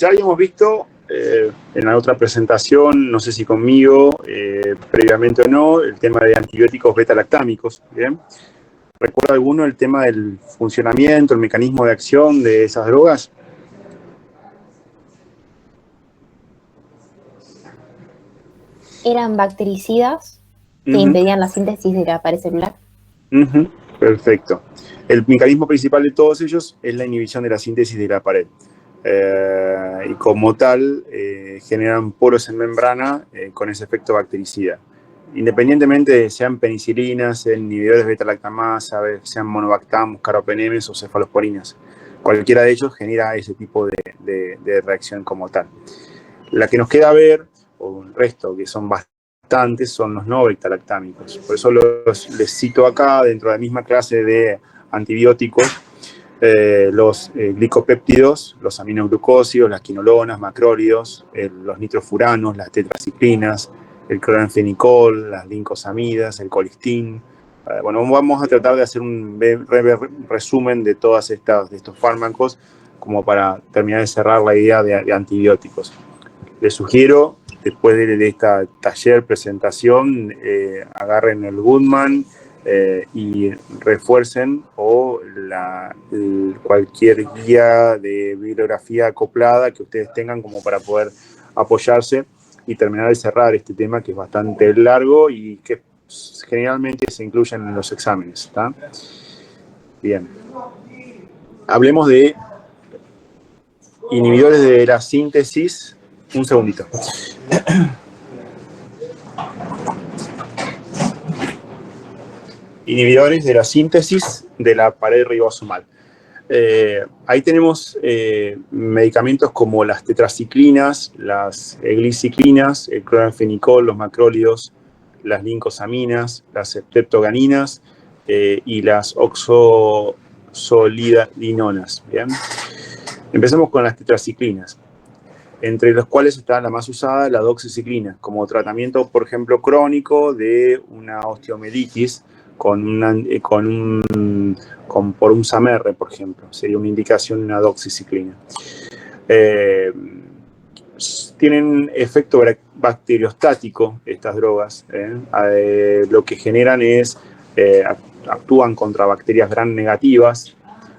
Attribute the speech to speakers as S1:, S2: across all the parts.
S1: Ya habíamos visto en la otra presentación, no sé si conmigo, previamente o no, el tema de antibióticos beta-lactámicos. ¿Bien? ¿Recuerda alguno el tema del funcionamiento, el mecanismo de acción de esas drogas?
S2: Eran bactericidas que impedían la síntesis de la pared celular.
S1: Perfecto. El mecanismo principal de todos ellos es la inhibición de la síntesis de la pared. Y como tal, generan poros en membrana con ese efecto bactericida. Independientemente de sean penicilinas, sean inhibidores de beta-lactamasa, sean monobactam, caropenemes o cefalosporinas. Cualquiera de ellos genera ese tipo de reacción como tal. La que nos queda ver, o el resto, que son bastantes, son los no beta-lactámicos. Por eso les cito acá, dentro de la misma clase de antibióticos, los glicopéptidos, los aminoglucósidos, las quinolonas, macrólidos, los nitrofuranos, las tetraciclinas, el cloranfenicol, las lincosamidas, el colistin. Bueno, vamos a tratar de hacer un resumen de todas de estos fármacos como para terminar de cerrar la idea de antibióticos. Les sugiero, después de esta taller, presentación, agarren el Goodman y refuercen cualquier guía de bibliografía acoplada que ustedes tengan como para poder apoyarse y terminar de cerrar este tema que es bastante largo y que generalmente se incluyen en los exámenes. ¿Está? Bien. Hablemos de inhibidores de la síntesis. Un segundito. Inhibidores de la síntesis de la pared ribosomal. Ahí tenemos medicamentos como las tetraciclinas, las gliciclinas, el cloranfenicol, los macrólidos, las lincosaminas, las streptoganinas y las oxosolidainonas. ¿Bien? Empecemos con las tetraciclinas, entre las cuales está la más usada, la doxiciclina, como tratamiento, por ejemplo, crónico de una osteomielitis por un SAMR, por ejemplo. Sería una indicación de una doxiciclina. Tienen efecto bacteriostático estas drogas. Lo que generan es, actúan contra bacterias gram negativas,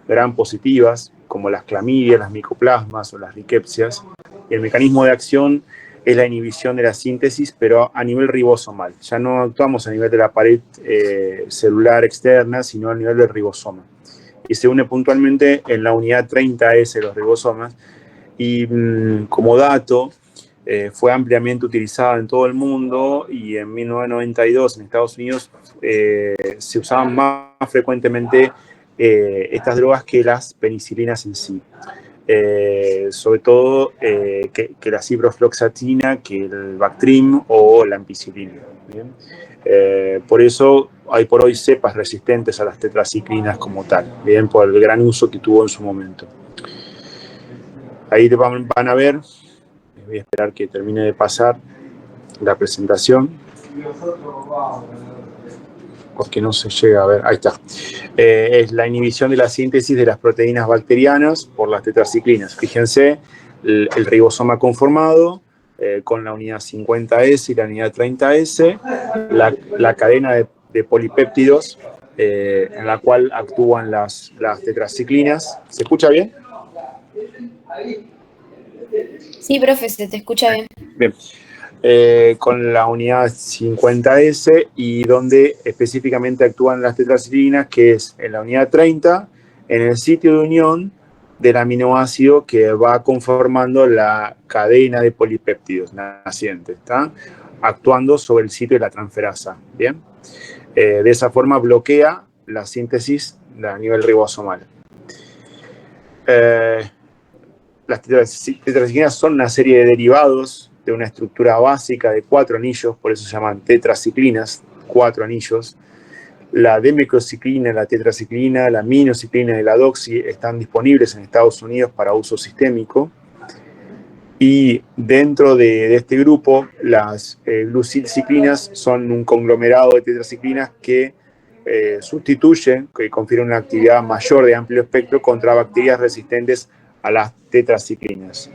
S1: gram positivas, como las clamidias, las micoplasmas o las rickettsias. El mecanismo de acción es la inhibición de la síntesis, pero a nivel ribosomal. Ya no actuamos a nivel de la pared celular externa, sino a nivel del ribosoma. Y se une puntualmente en la unidad 30S de los ribosomas. Y como dato, fue ampliamente utilizada en todo el mundo y en 1992 en Estados Unidos se usaban más frecuentemente estas drogas que las penicilinas en sí. Sobre todo que la ciprofloxatina, que el Bactrim o la ampicilina. ¿Bien? Por eso hay por hoy cepas resistentes a las tetraciclinas como tal, ¿bien? Por el gran uso que tuvo en su momento. Ahí van a ver, voy a esperar que termine de pasar la presentación, porque no se llega a ver, ahí está. Es la inhibición de la síntesis de las proteínas bacterianas por las tetraciclinas. Fíjense, el ribosoma conformado con la unidad 50S y la unidad 30S, la cadena de polipéptidos en la cual actúan las tetraciclinas. ¿Se escucha bien?
S2: Sí, profe, se te escucha bien.
S1: Bien. Con la unidad 50S y donde específicamente actúan las tetraciclinas, que es en la unidad 30, en el sitio de unión del aminoácido que va conformando la cadena de polipéptidos naciente, ¿está? Actuando sobre el sitio de la transferasa. ¿Bien? De esa forma bloquea la síntesis a nivel ribosomal. Las tetraciclinas son una serie de derivados de una estructura básica de 4 anillos, por eso se llaman tetraciclinas, 4 anillos. La demecociclina, la tetraciclina, la minociclina y la doxi están disponibles en Estados Unidos para uso sistémico. Y dentro de este grupo, las glucilciclinas son un conglomerado de tetraciclinas que sustituyen, que confieren una actividad mayor de amplio espectro contra bacterias resistentes a las tetraciclinas.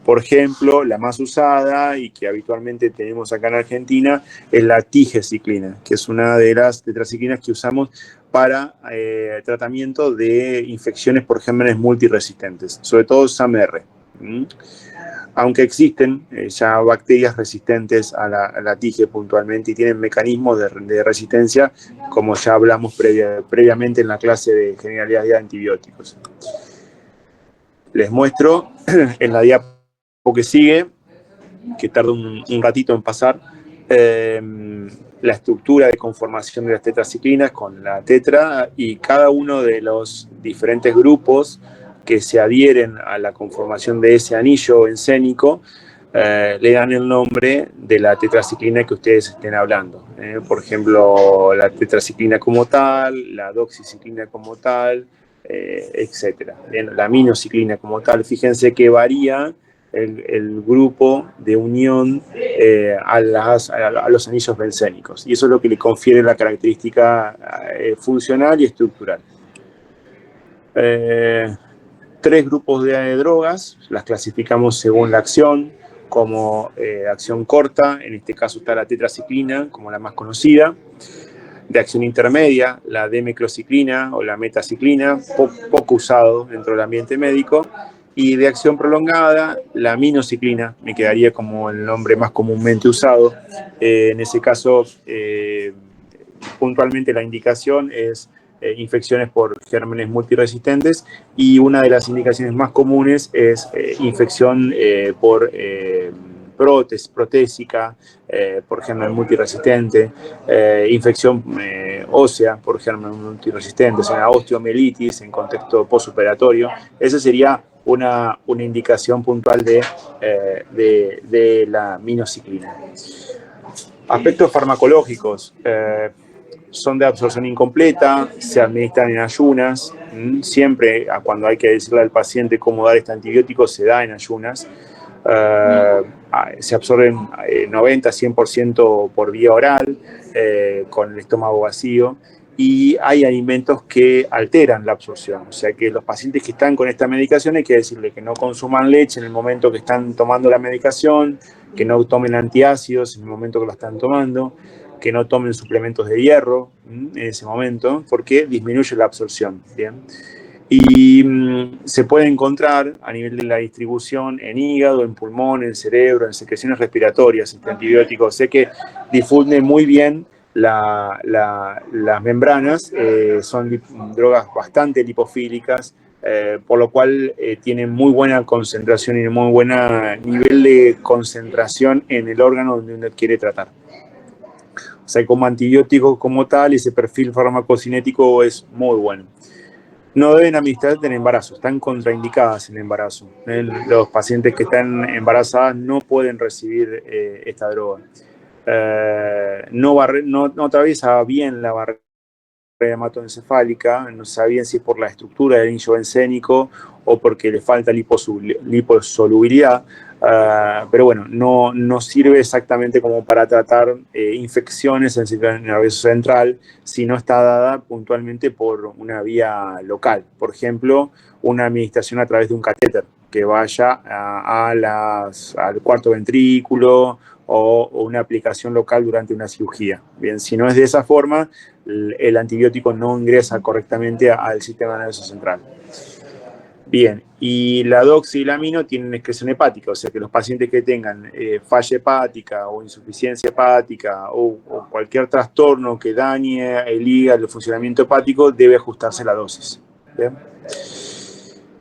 S1: Por ejemplo, la más usada y que habitualmente tenemos acá en Argentina es la tigeciclina, que es una de las tetraciclinas que usamos para tratamiento de infecciones por gérmenes multiresistentes, sobre todo SAMR. Aunque existen ya bacterias resistentes a la tige puntualmente y tienen mecanismos de resistencia, como ya hablamos previamente en la clase de generalidad de antibióticos. Les muestro en la diapo que sigue, que tarda un ratito en pasar, la estructura de conformación de las tetraciclinas con la tetra y cada uno de los diferentes grupos que se adhieren a la conformación de ese anillo encénico le dan el nombre de la tetraciclina que ustedes estén hablando. Por ejemplo, la tetraciclina como tal, la doxiciclina como tal, etcétera. La aminociclina como tal, fíjense que varía el grupo de unión a los anillos bencénicos. Y eso es lo que le confiere la característica funcional y estructural. 3 grupos de drogas, las clasificamos según la acción, como acción corta, en este caso está la tetraciclina como la más conocida. De acción intermedia, la demeclociclina o la metaciclina, poco usado dentro del ambiente médico. Y de acción prolongada, la aminociclina, me quedaría como el nombre más comúnmente usado. En ese caso, puntualmente la indicación es infecciones por gérmenes multiresistentes y una de las indicaciones más comunes es infección por protésica, por germen multiresistente, infección ósea por germen multiresistente, o sea, osteomielitis en contexto postoperatorio. Esa sería una indicación puntual de la aminociclina. Aspectos farmacológicos. Son de absorción incompleta, se administran en ayunas, siempre cuando hay que decirle al paciente cómo dar este antibiótico se da en ayunas, se absorben 90-100% por vía oral, con el estómago vacío, y hay alimentos que alteran la absorción, o sea que los pacientes que están con esta medicación hay que decirle que no consuman leche en el momento que están tomando la medicación, que no tomen antiácidos en el momento que lo están tomando, que no tomen suplementos de hierro en ese momento, porque disminuye la absorción. ¿Bien? Y se puede encontrar a nivel de la distribución en hígado, en pulmón, en cerebro, en secreciones respiratorias, este antibiótico. Sé que difunde muy bien las membranas, son drogas bastante lipofílicas, por lo cual tienen muy buena concentración y muy buen nivel de concentración en el órgano donde uno quiere tratar. O sea, como antibiótico como tal, ese perfil farmacocinético es muy bueno. No deben administrarse en embarazo, están contraindicadas en embarazo. Los pacientes que están embarazadas no pueden recibir esta droga. No atraviesa bien la barrera hematoencefálica, no sabían si es por la estructura del anillo bencénico o porque le falta liposolubilidad, pero bueno, no sirve exactamente como para tratar infecciones en el sistema nervioso central, si no está dada puntualmente por una vía local. Por ejemplo, una administración a través de un catéter que vaya al cuarto ventrículo o una aplicación local durante una cirugía. Bien, si no es de esa forma, el antibiótico no ingresa correctamente al sistema nervioso central. Bien, y la doxi y la amino tienen excreción hepática, o sea que los pacientes que tengan falla hepática o insuficiencia hepática o cualquier trastorno que dañe el hígado, el funcionamiento hepático, debe ajustarse la dosis. ¿Bien?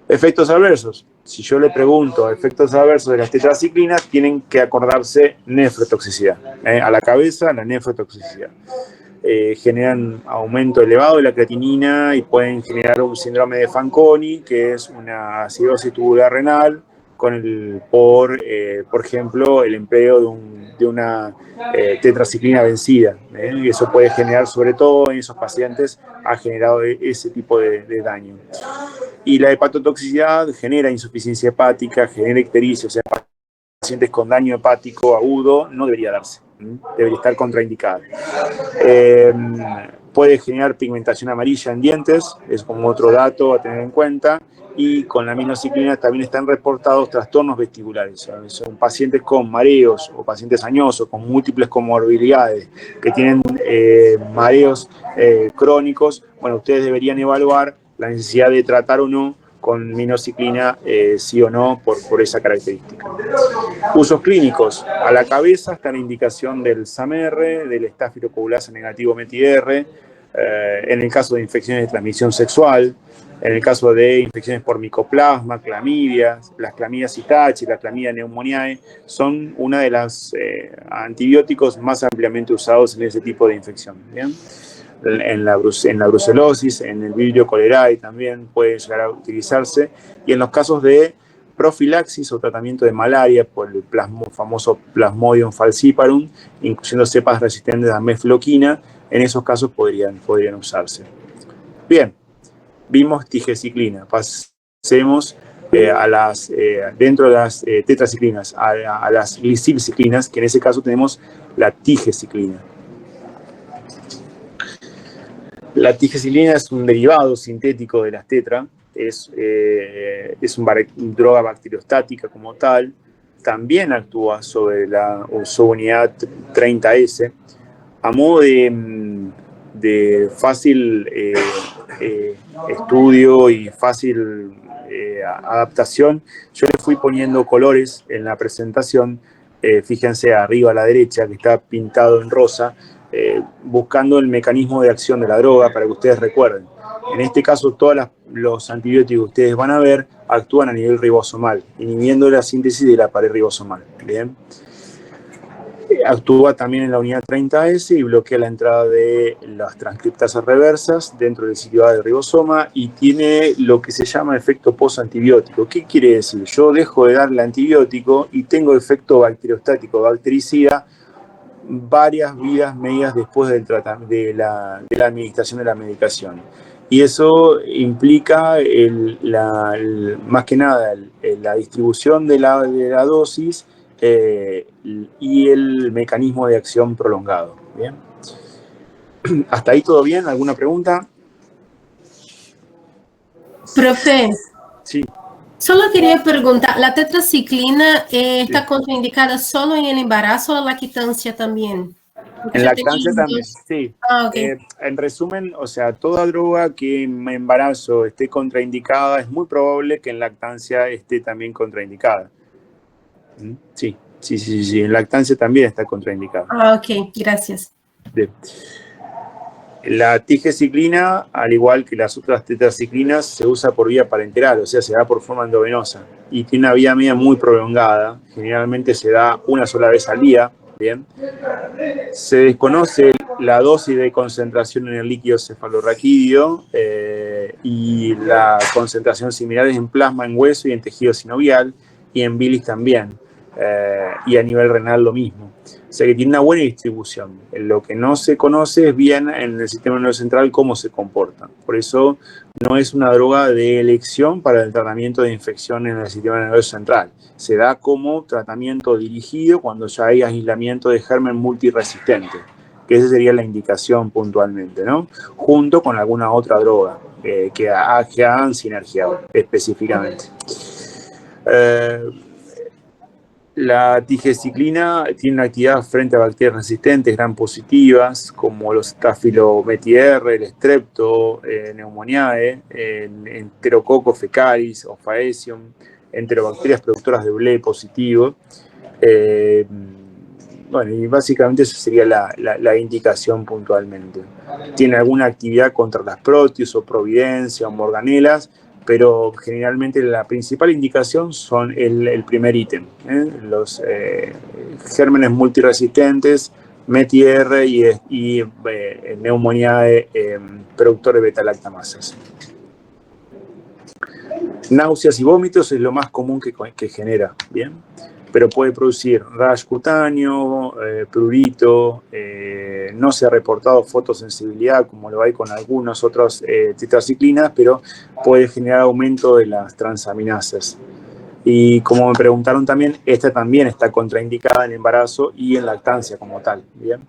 S1: Efectos adversos. Si yo le pregunto efectos adversos de las tetraciclinas, tienen que acordarse nefrotoxicidad. A la cabeza, la nefrotoxicidad. Generan aumento elevado de la creatinina y pueden generar un síndrome de Fanconi, que es una acidosis tubular renal, por ejemplo, el empleo de una tetraciclina vencida. Y eso puede generar, sobre todo en esos pacientes, ha generado ese tipo de daño. Y la hepatotoxicidad genera insuficiencia hepática, genera ictericia, o sea, pacientes con daño hepático agudo no debería darse, debería estar contraindicada. Puede generar pigmentación amarilla en dientes, es como otro dato a tener en cuenta. Y con la aminociclina también están reportados trastornos vestibulares. ¿Sabes? Son pacientes con mareos o pacientes añosos, con múltiples comorbilidades, que tienen mareos crónicos. Bueno, ustedes deberían evaluar la necesidad de tratar o no con minociclina, sí o no, por esa característica. Usos clínicos. A la cabeza está la indicación del SAMR, del estafilocoagulasa negativo METI-R, en el caso de infecciones de transmisión sexual, en el caso de infecciones por micoplasma, clamidias, las clamidias Itachi, la clamidia pneumoniae, son una de los antibióticos más ampliamente usados en ese tipo de infección. ¿Bien? En la brucelosis, en el Vibrio cholerae también puede llegar a utilizarse, y en los casos de profilaxis o tratamiento de malaria por el famoso Plasmodium falciparum, incluyendo cepas resistentes a mefloquina, en esos casos podrían usarse. Bien, vimos tigeciclina, pasemos dentro de las tetraciclinas a las glicilciclinas, que en ese caso tenemos la tigeciclina. La tigeciclina es un derivado sintético de las tetra, es una droga bacteriostática como tal, también actúa sobre la subunidad 30S. A modo de fácil estudio y fácil adaptación, yo le fui poniendo colores en la presentación. Fíjense arriba a la derecha que está pintado en rosa, buscando el mecanismo de acción de la droga para que ustedes recuerden. En este caso, todos los antibióticos que ustedes van a ver actúan a nivel ribosomal, inhibiendo la síntesis de la pared ribosomal. Bien. Actúa también en la unidad 30S y bloquea la entrada de las transcriptasas reversas dentro del sitio A del ribosoma, y tiene lo que se llama efecto postantibiótico. ¿Qué quiere decir? Yo dejo de darle antibiótico y tengo efecto bacteriostático, bactericida, varias vidas medias después de la administración de la medicación. Y eso implica más que nada la distribución de la dosis y el mecanismo de acción prolongado. ¿Bien? ¿Hasta ahí todo bien? ¿Alguna pregunta?
S3: Profe,
S1: sí.
S3: Solo quería preguntar, ¿la tetraciclina está contraindicada solo en el embarazo o la lactancia también?
S1: En lactancia también, sí.
S3: Okay.
S1: En resumen, o sea, toda droga que en embarazo esté contraindicada, es muy probable que en lactancia esté también contraindicada. Sí, en lactancia también está contraindicada.
S3: Ok, gracias.
S1: Bien. La tigeciclina, al igual que las otras tetraciclinas, se usa por vía parenteral, o sea, se da por forma endovenosa, y tiene una vía media muy prolongada. Generalmente se da una sola vez al día. Bien. Se desconoce la dosis de concentración en el líquido cefalorraquídeo y la concentración similares en plasma, en hueso y en tejido sinovial, y en bilis también, y a nivel renal lo mismo. O sea que tiene una buena distribución. Lo que no se conoce es bien en el sistema nervioso central cómo se comporta. Por eso no es una droga de elección para el tratamiento de infección en el sistema nervioso central. Se da como tratamiento dirigido cuando ya hay aislamiento de germen multiresistente, que esa sería la indicación puntualmente, ¿no? Junto con alguna otra droga que hagan sinergia específicamente. La tigeciclina tiene una actividad frente a bacterias resistentes gram positivas, como los Staphylometis-R, el Strepto, Pneumoniae, Enterococcus fecalis o Faecium, enterobacterias productoras de ble positivo. Bueno, y básicamente esa sería la indicación puntualmente. Tiene alguna actividad contra las proteus o providencia o morganelas, pero generalmente la principal indicación son el primer ítem, los gérmenes multiresistentes, METI-R y Pneumoniae, productor de beta-lactamasas. Náuseas y vómitos es lo más común que genera, ¿bien? Pero puede producir rash cutáneo, prurito, no se ha reportado fotosensibilidad como lo hay con algunas otras tetraciclinas, pero puede generar aumento de las transaminasas. Y como me preguntaron también, esta también está contraindicada en embarazo y en lactancia como tal. ¿Bien?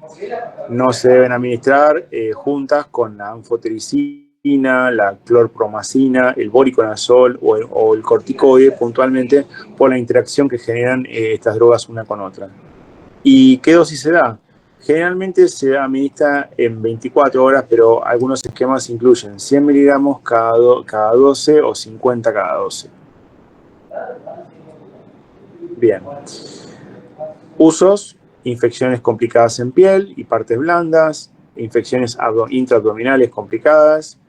S1: No se deben administrar juntas con la anfotericina, la clorpromacina, el voriconazol o el corticoide, puntualmente por la interacción que generan estas drogas una con otra. ¿Y qué dosis se da? Generalmente se administra en 24 horas, pero algunos esquemas incluyen 100 miligramos cada 12 o 50 cada 12. Bien. Usos: infecciones complicadas en piel y partes blandas, infecciones intraabdominales complicadas,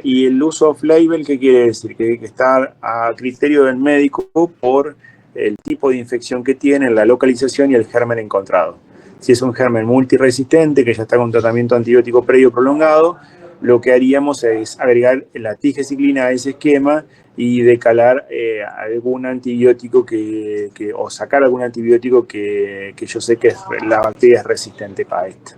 S1: y el uso off-label, ¿qué quiere decir? Que hay que estar a criterio del médico por el tipo de infección que tiene, la localización y el germen encontrado. Si es un germen multiresistente que ya está con tratamiento antibiótico previo prolongado, lo que haríamos es agregar la tigecyclina a ese esquema y decalar algún antibiótico o sacar algún antibiótico que yo sé que la bacteria es resistente para esta.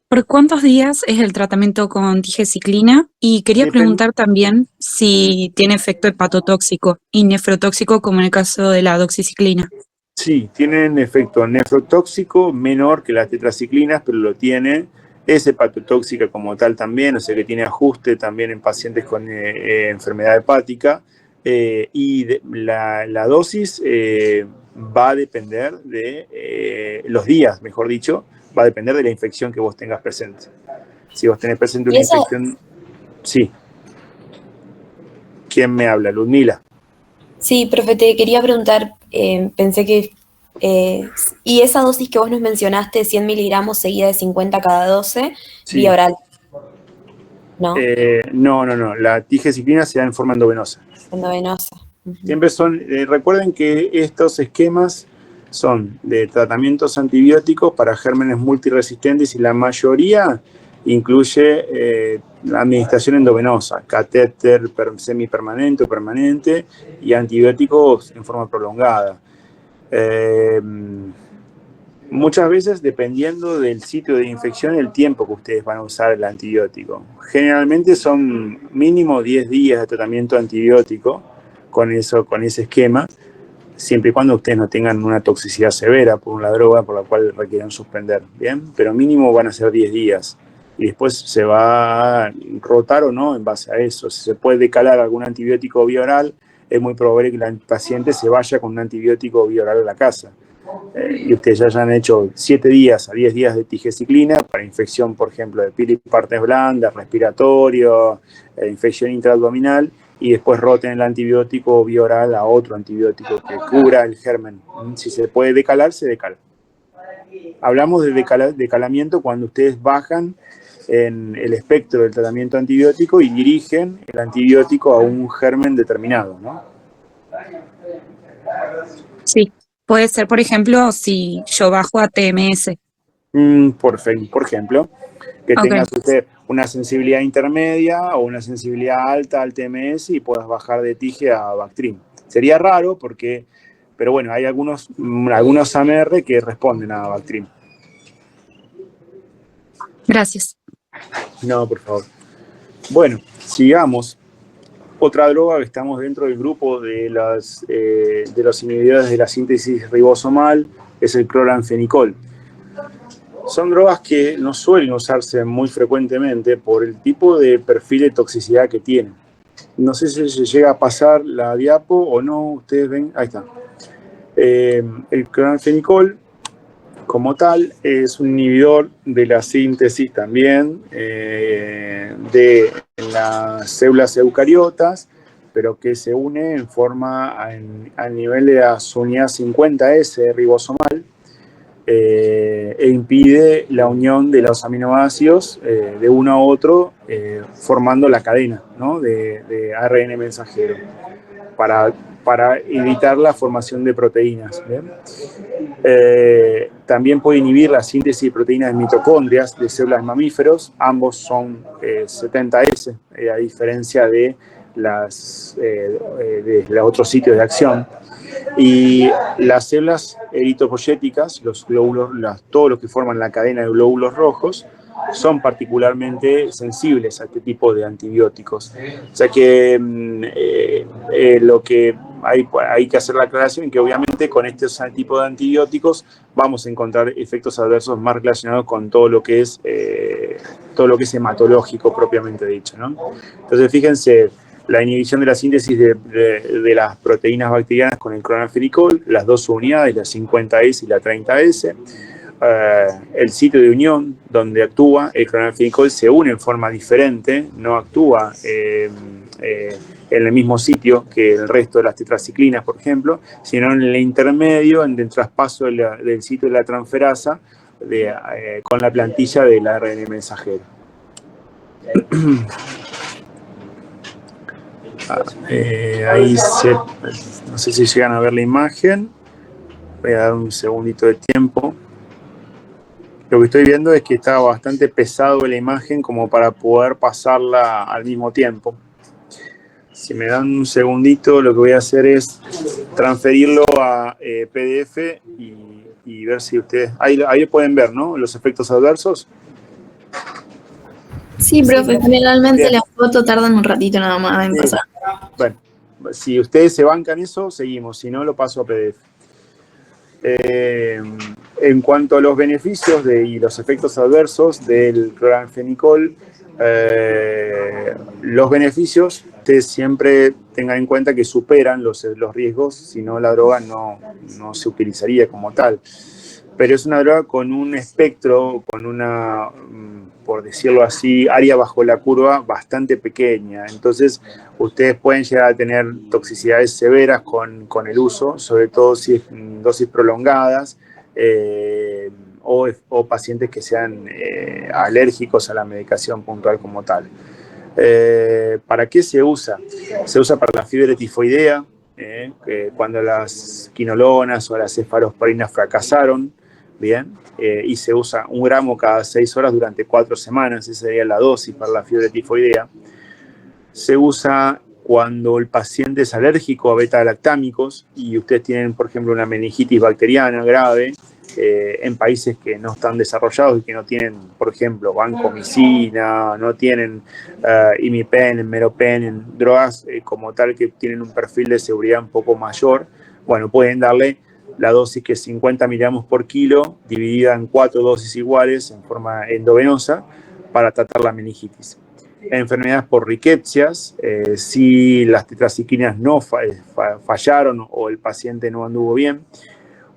S4: ¿Por cuántos días es el tratamiento con tigecyclina? Y quería preguntar también si tiene efecto hepatotóxico y nefrotóxico como en el caso de la doxiciclina.
S1: Sí, tienen efecto nefrotóxico menor que las tetraciclinas, pero lo tiene. Es hepatotóxica como tal también, o sea que tiene ajuste también en pacientes con enfermedad hepática. Y la dosis va a depender de los días, mejor dicho, va a depender de la infección que vos tengas presente. Si vos tenés presente una infección... Sí. ¿Quién me habla? Ludmila.
S5: Sí, profe, te quería preguntar, pensé que... y esa dosis que vos nos mencionaste, 100 miligramos seguida de 50 cada 12, sí. Vía oral, ¿no?
S1: No. La tigecyclina se da en forma endovenosa.
S5: Endovenosa.
S1: Siempre son... recuerden que estos esquemas son de tratamientos antibióticos para gérmenes multiresistentes y la mayoría incluye la administración endovenosa, catéter semipermanente o permanente y antibióticos en forma prolongada. Muchas veces, dependiendo del sitio de infección, el tiempo que ustedes van a usar el antibiótico. Generalmente son mínimo 10 días de tratamiento antibiótico con ese esquema, siempre y cuando ustedes no tengan una toxicidad severa por una droga por la cual requieran suspender, ¿bien? Pero mínimo van a ser 10 días. Y después se va a rotar o no en base a eso. Si se puede decalar algún antibiótico vía oral, es muy probable que el paciente se vaya con un antibiótico vía oral a la casa. Y ustedes ya hayan hecho 7 días a 10 días de tigecyclina para infección, por ejemplo, de piel y partes blandas, respiratorio, infección intraabdominal, y después roten el antibiótico vía oral a otro antibiótico que cubra el germen. Si se puede decalar, se decala. Hablamos de decalamiento cuando ustedes bajan en el espectro del tratamiento antibiótico y dirigen el antibiótico a un germen determinado, ¿no?
S4: Sí, puede ser, por ejemplo, si yo bajo a TMS.
S1: Por ejemplo, que tengas usted una sensibilidad intermedia o una sensibilidad alta al TMS y puedas bajar de tige a Bactrim. Sería raro pero bueno, hay algunos AMR que responden a Bactrim.
S4: Gracias.
S1: No, por favor. Bueno, sigamos. Otra droga que estamos dentro del grupo de los inhibidores de la síntesis ribosomal es el cloranfenicol. Son drogas que no suelen usarse muy frecuentemente por el tipo de perfil de toxicidad que tienen. No sé si se llega a pasar la diapo o no, ustedes ven, ahí está. El cloranfenicol, como tal, es un inhibidor de la síntesis también de las células eucariotas, pero que se une en forma al nivel de la unidad 50S ribosomal, e impide la unión de los aminoácidos de uno a otro, formando la cadena, ¿no? de ARN mensajero, para evitar la formación de proteínas. También puede inhibir la síntesis de proteínas de mitocondrias de células de mamíferos. Ambos son 70S, a diferencia de los otros sitios de acción. Y las células eritropoyéticas, los glóbulos, todos los que forman la cadena de glóbulos rojos, son particularmente sensibles a este tipo de antibióticos. O sea que lo que hay que hacer la aclaración que obviamente con este tipo de antibióticos vamos a encontrar efectos adversos más relacionados con todo lo que es hematológico propiamente dicho, ¿no? Entonces fíjense, la inhibición de la síntesis de las proteínas bacterianas con el clonalfenicol, las dos unidades, la 50S y la 30S, el sitio de unión donde actúa el clonalfenicol se une en forma diferente, no actúa en el mismo sitio que el resto de las tetraciclinas, por ejemplo, sino en el intermedio, en el traspaso del sitio de la transferasa con la plantilla del ARN mensajero. Ahí no sé si llegan a ver la imagen. Voy a dar un segundito de tiempo. Lo que estoy viendo es que está bastante pesado la imagen como para poder pasarla al mismo tiempo. Si me dan un segundito, lo que voy a hacer es transferirlo a PDF y ver si ustedes... Ahí pueden ver, ¿no? Los efectos adversos.
S6: Sí, profe, generalmente
S1: Bien.
S6: las fotos tardan un ratito nada más en pasar.
S1: Bueno, si ustedes se bancan eso, seguimos. Si no, lo paso a PDF. En cuanto a los beneficios y los efectos adversos del cloralfenicol, los beneficios, ustedes siempre tengan en cuenta que superan los riesgos, si no la droga no se utilizaría como tal. Pero es una droga con un espectro, con una, por decirlo así, área bajo la curva bastante pequeña. Entonces, ustedes pueden llegar a tener toxicidades severas con el uso, sobre todo si es dosis prolongadas o pacientes que sean alérgicos a la medicación puntual como tal. ¿Para qué se usa? Se usa para la fiebre tifoidea, que cuando las quinolonas o las cefalosporinas fracasaron, bien, y se usa 1 gramo cada 6 horas durante 4 semanas, esa sería la dosis para la fiebre tifoidea. Se usa cuando el paciente es alérgico a beta-lactámicos y ustedes tienen, por ejemplo, una meningitis bacteriana grave en países que no están desarrollados y que no tienen, por ejemplo, vancomicina, no tienen imipenem, meropenem, drogas como tal que tienen un perfil de seguridad un poco mayor. Bueno, pueden darle la dosis que es 50 miligramos por kilo, dividida en 4 dosis iguales en forma endovenosa para tratar la meningitis. Enfermedades por riquepsias, si las tetraciclinas no fallaron o el paciente no anduvo bien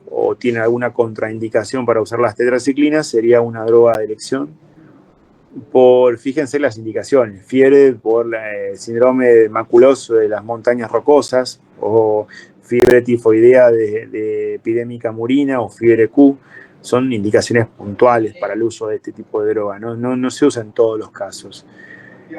S1: o tiene alguna contraindicación para usar las tetraciclinas, sería una droga de elección. Fíjense las indicaciones: fiebre por síndrome maculoso de las montañas rocosas, o fiebre tifoidea de epidémica murina, o fiebre Q. Son indicaciones puntuales para el uso de este tipo de droga, no se usa en todos los casos.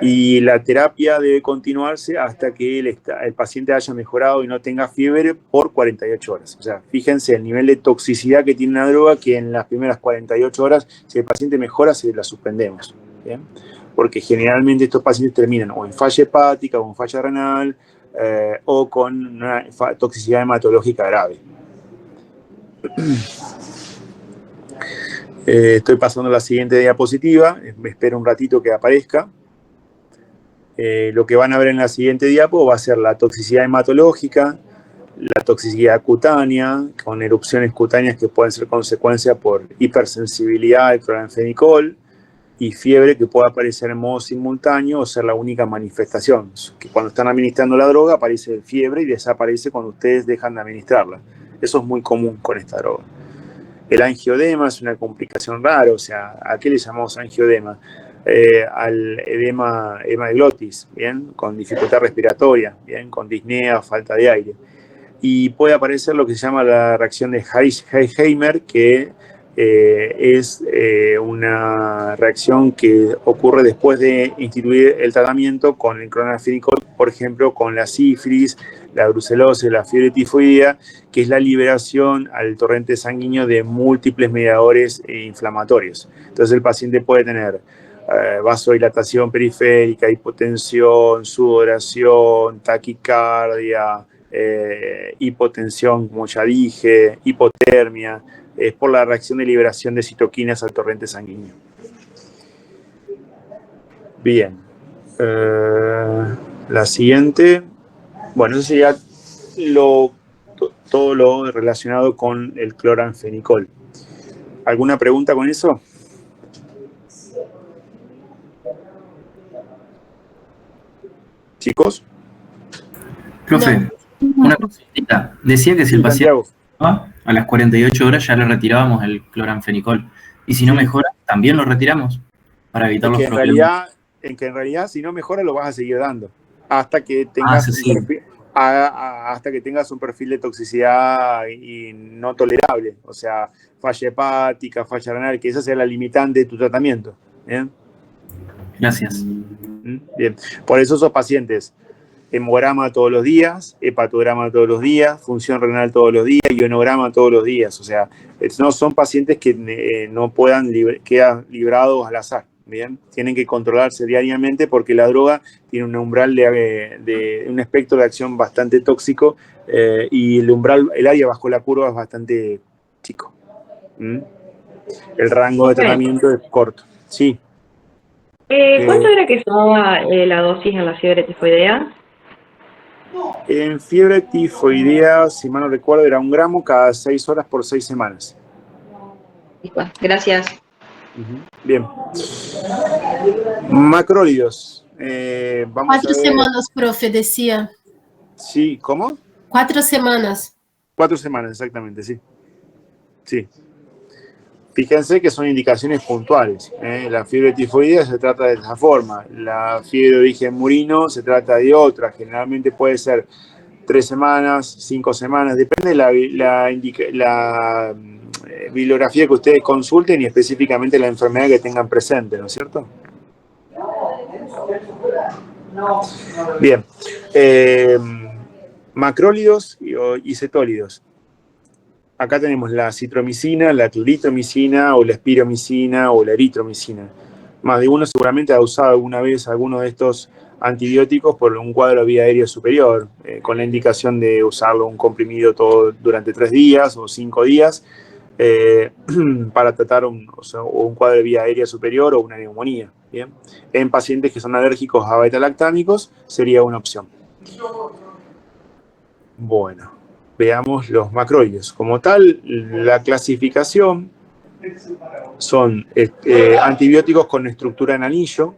S1: Y la terapia debe continuarse hasta que el paciente haya mejorado y no tenga fiebre por 48 horas. O sea, fíjense el nivel de toxicidad que tiene una droga, que en las primeras 48 horas, si el paciente mejora, se la suspendemos, ¿bien? Porque generalmente estos pacientes terminan o en falla hepática o en falla renal o con una toxicidad hematológica grave. Estoy pasando a la siguiente diapositiva, me espero un ratito que aparezca. Lo que van a ver en la siguiente diapo va a ser la toxicidad hematológica, la toxicidad cutánea, con erupciones cutáneas que pueden ser consecuencia por hipersensibilidad al cloralfenicol, y fiebre que puede aparecer en modo simultáneo o ser la única manifestación. Que cuando están administrando la droga aparece fiebre y desaparece cuando ustedes dejan de administrarla. Eso es muy común con esta droga. El angiodema es una complicación rara, o sea, ¿a qué le llamamos angiodema? Al edema de glotis, ¿bien? Con dificultad respiratoria, ¿bien? Con disnea, falta de aire. Y puede aparecer lo que se llama la reacción de Heimer, que es una reacción que ocurre después de instituir el tratamiento con el clonalfenicol, por ejemplo, con la sífilis, la brucelosis, la fiebre tifoidea, que es la liberación al torrente sanguíneo de múltiples mediadores inflamatorios. Entonces el paciente puede tener vasodilatación periférica, hipotensión, sudoración, taquicardia, hipotensión, como ya dije, hipotermia, es por la reacción de liberación de citoquinas al torrente sanguíneo. Bien. La siguiente. Bueno, eso sería todo lo relacionado con el cloranfenicol. ¿Alguna pregunta con eso? Chicos.
S7: Profe, una consultita. Decía que si el paciente a las 48 horas ya le retirábamos el cloranfenicol. Y si no mejora, ¿también lo retiramos? Para evitar los problemas.
S1: En realidad, si no mejora, lo vas a seguir dando. Hasta que tengas, hasta que tengas un perfil de toxicidad y no tolerable. O sea, falla hepática, falla renal, que esa sea la limitante de tu tratamiento. ¿Bien?
S7: Gracias.
S1: Bien. Por eso esos pacientes, hemograma todos los días, hepatograma todos los días, función renal todos los días, ionograma todos los días. O sea, no son pacientes que no puedan quedar librados al azar. Bien, tienen que controlarse diariamente porque la droga tiene un umbral de un espectro de acción bastante tóxico y el área bajo la curva es bastante chico. El rango de tratamiento es corto. Sí.
S8: ¿Cuánto era que tomaba la dosis en la fiebre tifoidea?
S1: En fiebre tifoidea, si mal no recuerdo, era 1 gramo cada 6 horas por 6 semanas.
S8: Gracias.
S1: Bien. Macrólidos.
S3: 4 semanas, profe, decía.
S1: Sí, ¿cómo?
S3: 4 semanas.
S1: 4 semanas, exactamente, sí. Sí. Fíjense que son indicaciones puntuales. La fiebre tifoidea se trata de esa forma. La fiebre de origen murino se trata de otra. Generalmente puede ser 3 semanas, 5 semanas. Depende de la bibliografía que ustedes consulten y específicamente la enfermedad que tengan presente, ¿no es cierto? Bien. Macrólidos y cetólidos. Acá tenemos la citromicina, la cliritromicina o la espiromicina o la eritromicina. Más de uno seguramente ha usado alguna vez alguno de estos antibióticos por un cuadro de vía aérea superior, con la indicación de usarlo un comprimido todo durante 3 días o 5 días para tratar un cuadro de vía aérea superior o una neumonía. ¿Bien? En pacientes que son alérgicos a beta-lactámicos sería una opción. Bueno, veamos los macrólidos. Como tal, la clasificación son antibióticos con estructura en anillo,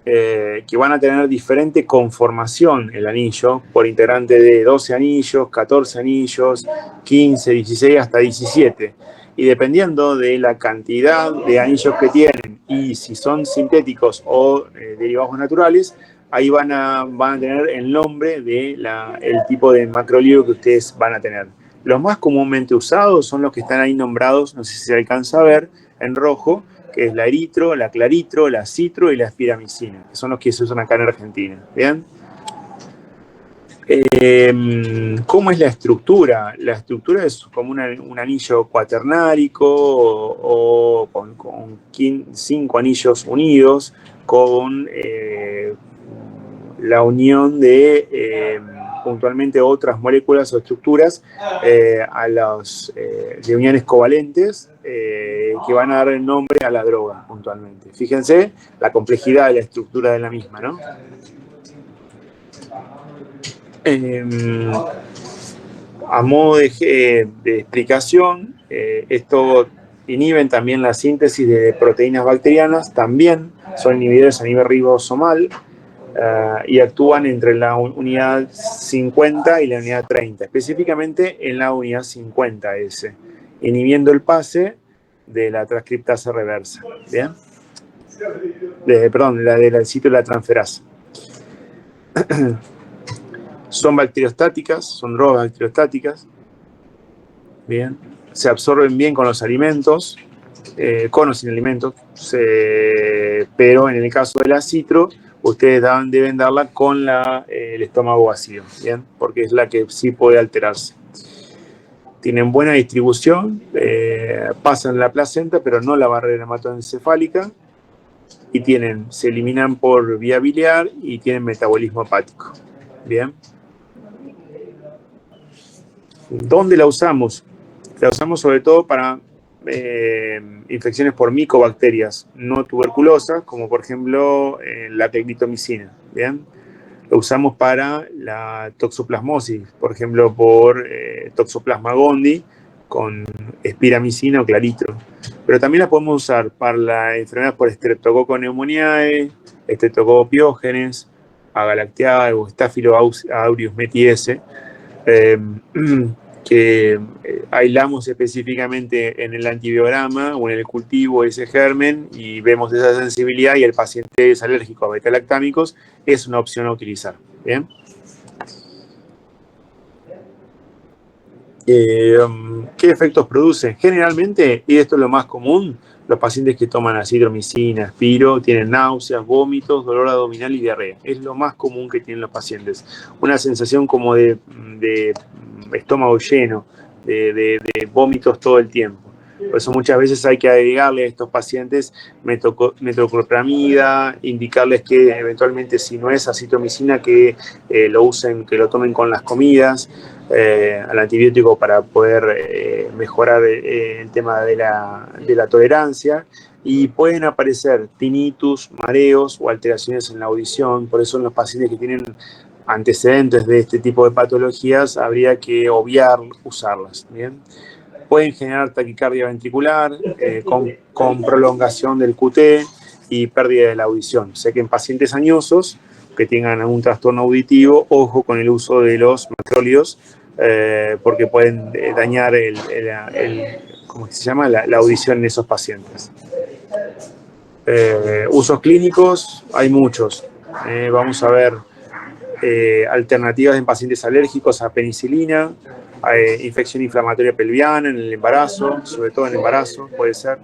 S1: que van a tener diferente conformación el anillo, por integrante de 12 anillos, 14 anillos, 15, 16 hasta 17. Y dependiendo de la cantidad de anillos que tienen y si son sintéticos o derivados naturales, ahí van a tener el nombre de el tipo de macrólido que ustedes van a tener. Los más comúnmente usados son los que están ahí nombrados, no sé si se alcanza a ver, en rojo, que es la eritro, la claritro, la citro y la espiramicina, que son los que se usan acá en Argentina. ¿Bien? ¿Cómo es la estructura? La estructura es como un anillo cuaternárico o con 5 anillos unidos con la unión de puntualmente otras moléculas o estructuras de uniones covalentes que van a dar el nombre a la droga puntualmente. Fíjense la complejidad de la estructura de la misma, ¿no? A modo de explicación, esto inhiben también la síntesis de proteínas bacterianas, también son inhibidores a nivel ribosomal y actúan entre la unidad 50 y la unidad 30, específicamente en la unidad 50S, inhibiendo el pase de la transcriptasa reversa. ¿Bien? Perdón, del sitio de la transferasa. Son bacteriostáticas, son drogas bacteriostáticas. Bien. Se absorben bien con los alimentos, con o sin alimentos, pero en el caso de la citro, ustedes deben darla con el estómago vacío, ¿bien? Porque es la que sí puede alterarse. Tienen buena distribución, pasan la placenta, pero no la barrera hematoencefálica, y se eliminan por vía biliar y tienen metabolismo hepático. Bien. ¿Dónde la usamos? La usamos sobre todo para infecciones por micobacterias no tuberculosas, como por ejemplo la clindamicina, ¿bien? Lo usamos para la toxoplasmosis, por ejemplo, por Toxoplasma gondii con espiramicina o claritro. Pero también la podemos usar para la enfermedad por Streptococcus pneumoniae, Streptococcus pyogenes, Agalactiae o Staphylococcus aureus metiese, que aislamos específicamente en el antibiograma o en el cultivo ese germen y vemos esa sensibilidad y el paciente es alérgico a beta-lactámicos, es una opción a utilizar. ¿Bien? ¿Qué efectos producen? Generalmente, y esto es lo más común, los pacientes que toman acitromicina, Spiro, tienen náuseas, vómitos, dolor abdominal y diarrea. Es lo más común que tienen los pacientes. Una sensación como de estómago lleno, de vómitos todo el tiempo. Por eso muchas veces hay que agregarle a estos pacientes metoclopramida, indicarles que eventualmente si no es acitromicina que lo usen, que lo tomen con las comidas, al antibiótico para poder mejorar el tema de la tolerancia. Y pueden aparecer tinnitus, mareos o alteraciones en la audición. Por eso en los pacientes que tienen antecedentes de este tipo de patologías habría que obviar usarlas. ¿Bien? Pueden generar taquicardia ventricular con prolongación del QT y pérdida de la audición. Sé que en pacientes añosos que tengan algún trastorno auditivo, ojo con el uso de los macrólidos, porque pueden dañar ¿cómo se llama? La audición en esos pacientes. Usos clínicos, hay muchos. Vamos a ver alternativas en pacientes alérgicos a penicilina, infección inflamatoria pelviana en el embarazo, sobre todo en el embarazo puede ser,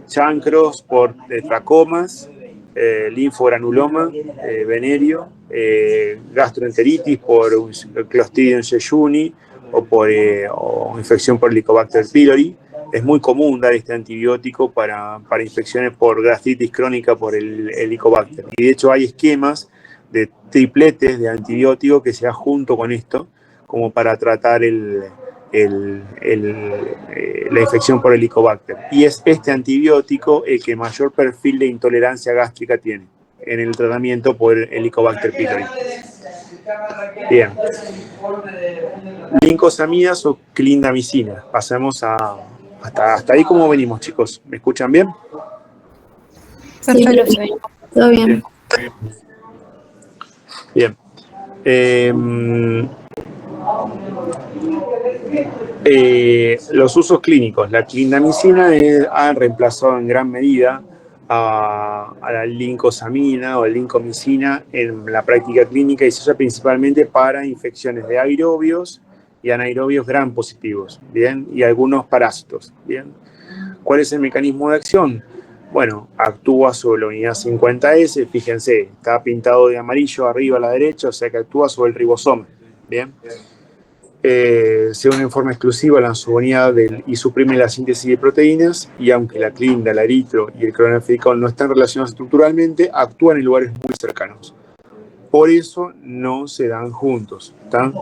S1: chancros por tracomas, linfogranuloma venérea, gastroenteritis por Clostridium jejuni o infección por Helicobacter pylori. Es muy común dar este antibiótico para infecciones por gastritis crónica por el Helicobacter. Y de hecho hay esquemas de tripletes de antibiótico que se da junto con esto, como para tratar la infección por Helicobacter. Y es este antibiótico el que mayor perfil de intolerancia gástrica tiene en el tratamiento por Helicobacter pylori. Bien. Lincosamidas o clindamicina. Pasamos hasta ahí como venimos, chicos. ¿Me escuchan bien?
S6: Sí, todo bien.
S1: Bien. Los usos clínicos. La clindamicina ha reemplazado en gran medida a la lincosamina o lincomicina en la práctica clínica y se usa principalmente para infecciones de aerobios y anaerobios gram positivos, ¿bien? Y algunos parásitos, ¿bien? ¿Cuál es el mecanismo de acción? Bueno, actúa sobre la unidad 50S, fíjense, está pintado de amarillo arriba a la derecha, o sea que actúa sobre el ribosoma, ¿bien? Se une en forma exclusiva a la subunidad y suprime la síntesis de proteínas, y aunque la clinda, el eritro y el cloranfenicol no están relacionados estructuralmente, actúan en lugares muy cercanos. Por eso no se dan juntos, ¿está?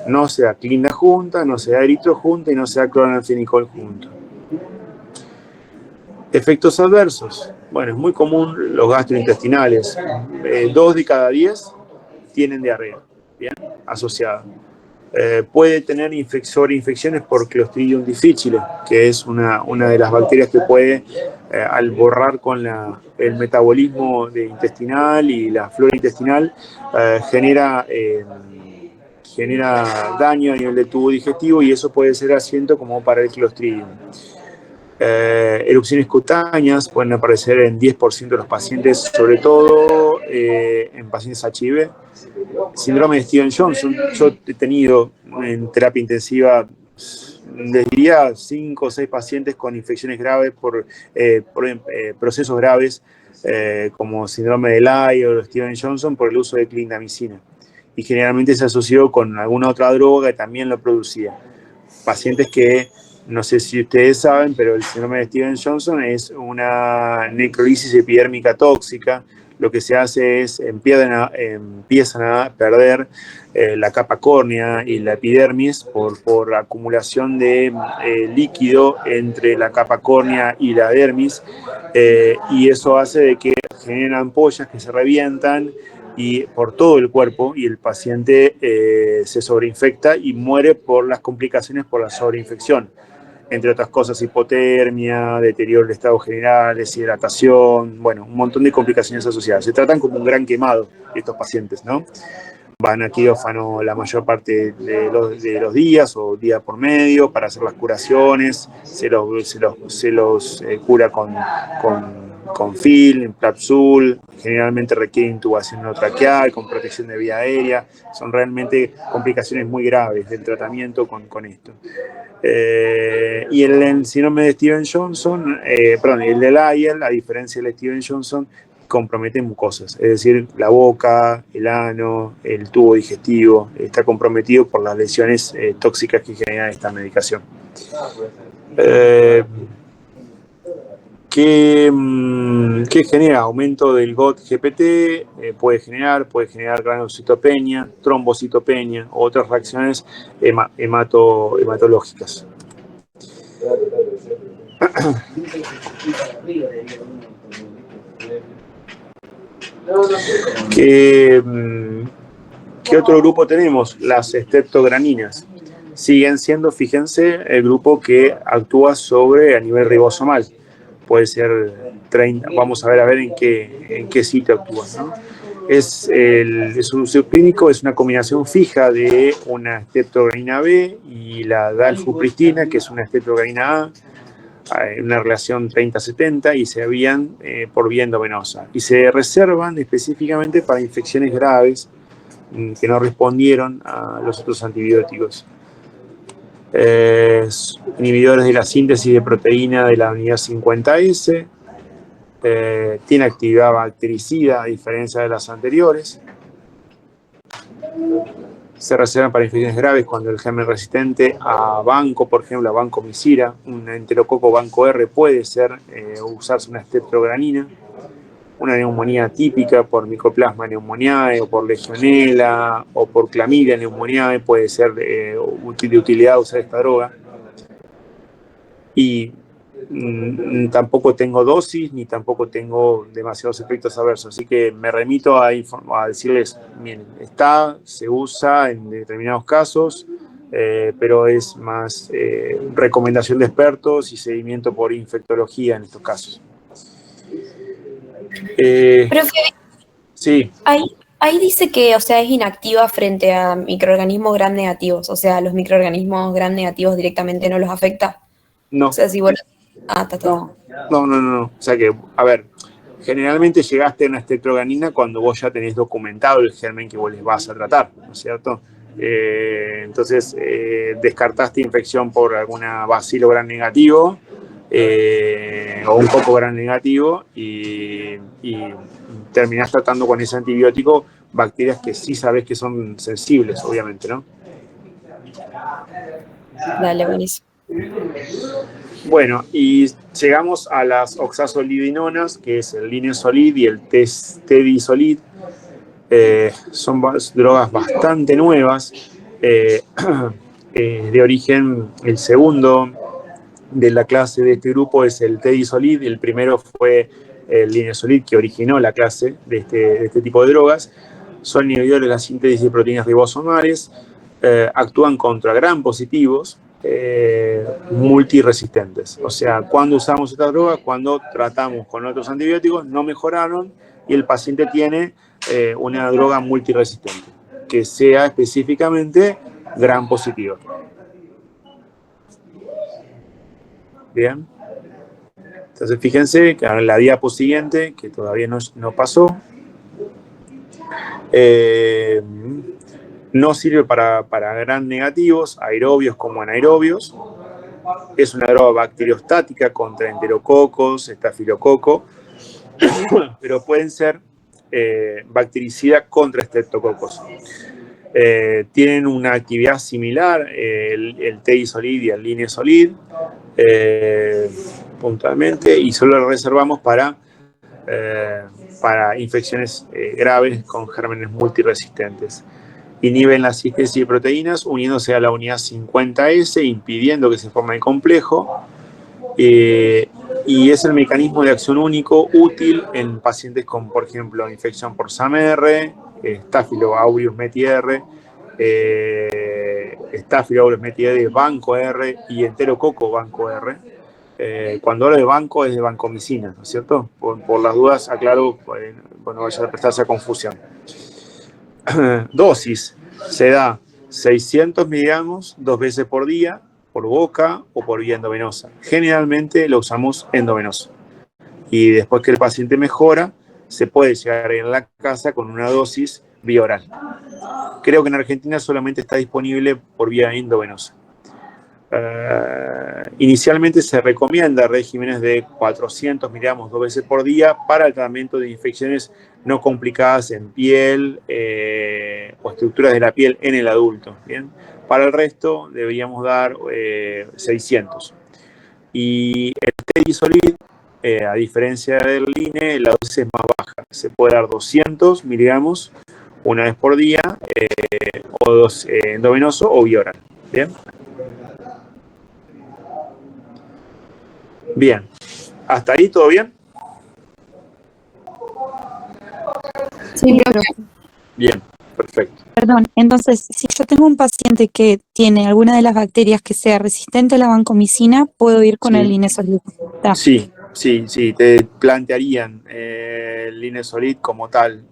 S1: No se da clinda junta, no se da eritro junta y no se da cloranfenicol junto. Efectos adversos. Bueno, es muy común los gastrointestinales. 2 de cada 10 tienen diarrea, ¿bien? Asociada. Puede tener infecciones por Clostridium difficile, que es una de las bacterias que puede, al borrar con el metabolismo intestinal y la flora intestinal, genera daño a nivel del tubo digestivo y eso puede ser asiento como para el Clostridium. Erupciones cutáneas pueden aparecer en 10% de los pacientes, sobre todo en pacientes HIV. Síndrome de Stevens-Johnson, yo he tenido en terapia intensiva, les diría 5 o 6 pacientes con infecciones graves por procesos graves como síndrome de Lai o Stevens-Johnson por el uso de clindamicina. Y generalmente se asoció con alguna otra droga que también lo producía. Pacientes que, no sé si ustedes saben, pero el síndrome de Stevens-Johnson es una necrolisis epidérmica tóxica, lo que se hace es empiezan a perder la capa córnea y la epidermis por acumulación de líquido entre la capa córnea y la dermis, y eso hace de que generen ampollas que se revientan y por todo el cuerpo, y el paciente se sobreinfecta y muere por las complicaciones por la sobreinfección, entre otras cosas hipotermia, deterioro del estado general, deshidratación, bueno, un montón de complicaciones asociadas. Se tratan como un gran quemado estos pacientes, ¿no? Van a quirófano la mayor parte de los días o día por medio para hacer las curaciones, se los cura con film, Plapsul, generalmente requiere intubación no traqueal, con protección de vía aérea, son realmente complicaciones muy graves del tratamiento con esto. Y el síndrome de Stevens-Johnson, el de Lyell, a diferencia del Stevens-Johnson, compromete mucosas, es decir, la boca, el ano, el tubo digestivo, está comprometido por las lesiones tóxicas que genera esta medicación. ¿Qué genera? Aumento del GOT-GPT, puede generar granulocitopenia, trombocitopenia o otras reacciones hematológicas. ¿Qué otro grupo tenemos? Las streptograninas. Siguen siendo, fíjense, el grupo que actúa a nivel ribosomal. Puede ser 30, vamos a ver en qué sitio actúa, ¿no? Su uso clínico es una combinación fija de una streptogranina B y la dalfupristina, que es una streptogranina A, una relación 30-70, y se envían por vía endovenosa. Y se reservan específicamente para infecciones graves que no respondieron a los otros antibióticos. Inhibidores de la síntesis de proteína de la unidad 50S, tiene actividad bactericida a diferencia de las anteriores. Se reservan para infecciones graves cuando el germen resistente a banco, por ejemplo, a vancomicira, un enterococo banco R, puede usarse una streptogranina. Una neumonía típica por Mycoplasma pneumoniae o por Legionella o por Clamidia pneumoniae puede ser de utilidad usar esta droga. Y tampoco tengo dosis ni tampoco tengo demasiados efectos adversos, así que me remito a decirles, miren, se usa en determinados casos, pero es más recomendación de expertos y seguimiento por infectología en estos casos.
S5: Profe,
S1: sí.
S5: Ahí dice que, o sea, es inactiva frente a microorganismos gram negativos, o sea, los microorganismos gram negativos directamente no los afecta.
S1: No.
S5: O sea, si vos...
S1: No. O sea que, a ver, generalmente llegaste a una streptoganina cuando vos ya tenés documentado el germen que vos les vas a tratar, ¿no es cierto? Entonces, descartaste infección por alguna bacilo gram negativo, o un coco gram negativo, y terminás tratando con ese antibiótico bacterias que sí sabés que son sensibles, obviamente, ¿no?
S5: Dale, buenísimo.
S1: Bueno, y llegamos a las oxazolidinonas, que es el linezolid y el tedisolid. Son drogas bastante nuevas, de origen, el segundo de la clase de este grupo es el tedisolid, el primero fue el linezolid, que originó la clase de este tipo de drogas. Son inhibidores de la síntesis de proteínas ribosomales, actúan contra gram positivos, multiresistentes. O sea, cuando usamos estas drogas, cuando tratamos con otros antibióticos, no mejoraron y el paciente tiene una droga multiresistente, que sea específicamente gram positiva. Bien. Entonces, fíjense que en la diapo siguiente, que todavía no pasó, no sirve para gram negativos, aerobios como anaerobios. Es una droga bacteriostática contra enterococos, estafilococo, pero pueden ser bactericida contra estreptococos. Tienen una actividad similar, el tedisolid y el linezolid, puntualmente, y solo lo reservamos para para infecciones graves con gérmenes multiresistentes. Inhiben la síntesis de proteínas uniéndose a la unidad 50S, impidiendo que se forme el complejo. Y es el mecanismo de acción único útil en pacientes con, por ejemplo, infección por SAM-R, Staphylococcus aureus METI-R, Staphylococcus aureus METI-R, banco R y Enterococo banco R. Cuando hablo de banco es de vancomicina, ¿no es cierto? Por las dudas aclaro, bueno, vaya a prestar esa confusión. Dosis, se da 600 miligramos 2 veces por día, por boca o por vía endovenosa. Generalmente lo usamos endovenoso. Y después que el paciente mejora, se puede llegar a la casa con una dosis vía oral. Creo que en Argentina solamente está disponible por vía endovenosa. Inicialmente se recomienda regímenes de 400 miligramos 2 veces por día para el tratamiento de infecciones no complicadas en piel o estructuras de la piel en el adulto. ¿Bien? Para el resto deberíamos dar 600. Y el Tedisolid, a diferencia del INE, la dosis es más baja. Se puede dar 200 miligramos una vez por día, o dos endovenoso o vía oral. ¿Bien? Bien. ¿Hasta ahí todo bien?
S6: Sí, profe.
S1: Bien, perfecto.
S4: Perdón, entonces, si yo tengo un paciente que tiene alguna de las bacterias que sea resistente a la vancomicina, ¿puedo ir con el Linezolid?
S1: Sí, te plantearían el Linezolid como tal,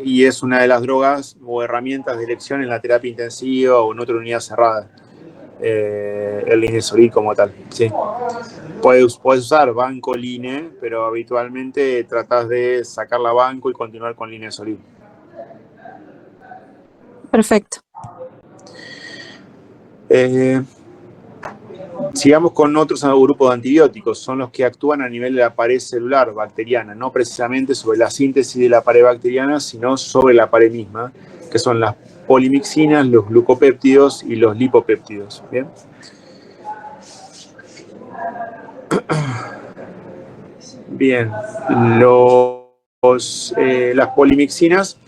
S1: y es una de las drogas o herramientas de elección en la terapia intensiva o en otra unidad cerrada, el Linezolid como tal, sí. Puedes usar banco Line, pero habitualmente tratás de sacar la banco y continuar con Linezolid.
S4: Perfecto.
S1: Sigamos con otros grupos de antibióticos, son los que actúan a nivel de la pared celular bacteriana, no precisamente sobre la síntesis de la pared bacteriana, sino sobre la pared misma, que son las polimixinas, los glucopéptidos y los lipopéptidos. ¿Bien? Bien, las polimixinas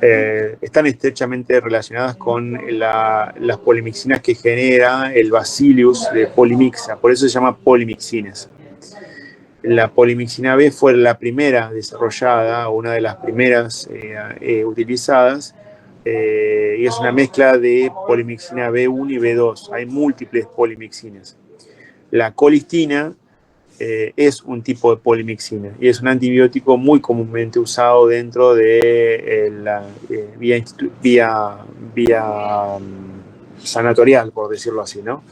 S1: están estrechamente relacionadas con las polimixinas que genera el Bacillus de polimixa, por eso se llama polimixines. La polimixina B fue la primera desarrollada, una de las primeras utilizadas, y es una mezcla de polimixina B1 y B2. Hay múltiples polimixinas. La colistina es un tipo de polimixina y es un antibiótico muy comúnmente usado dentro de la vía sanatorial, por decirlo así, ¿no?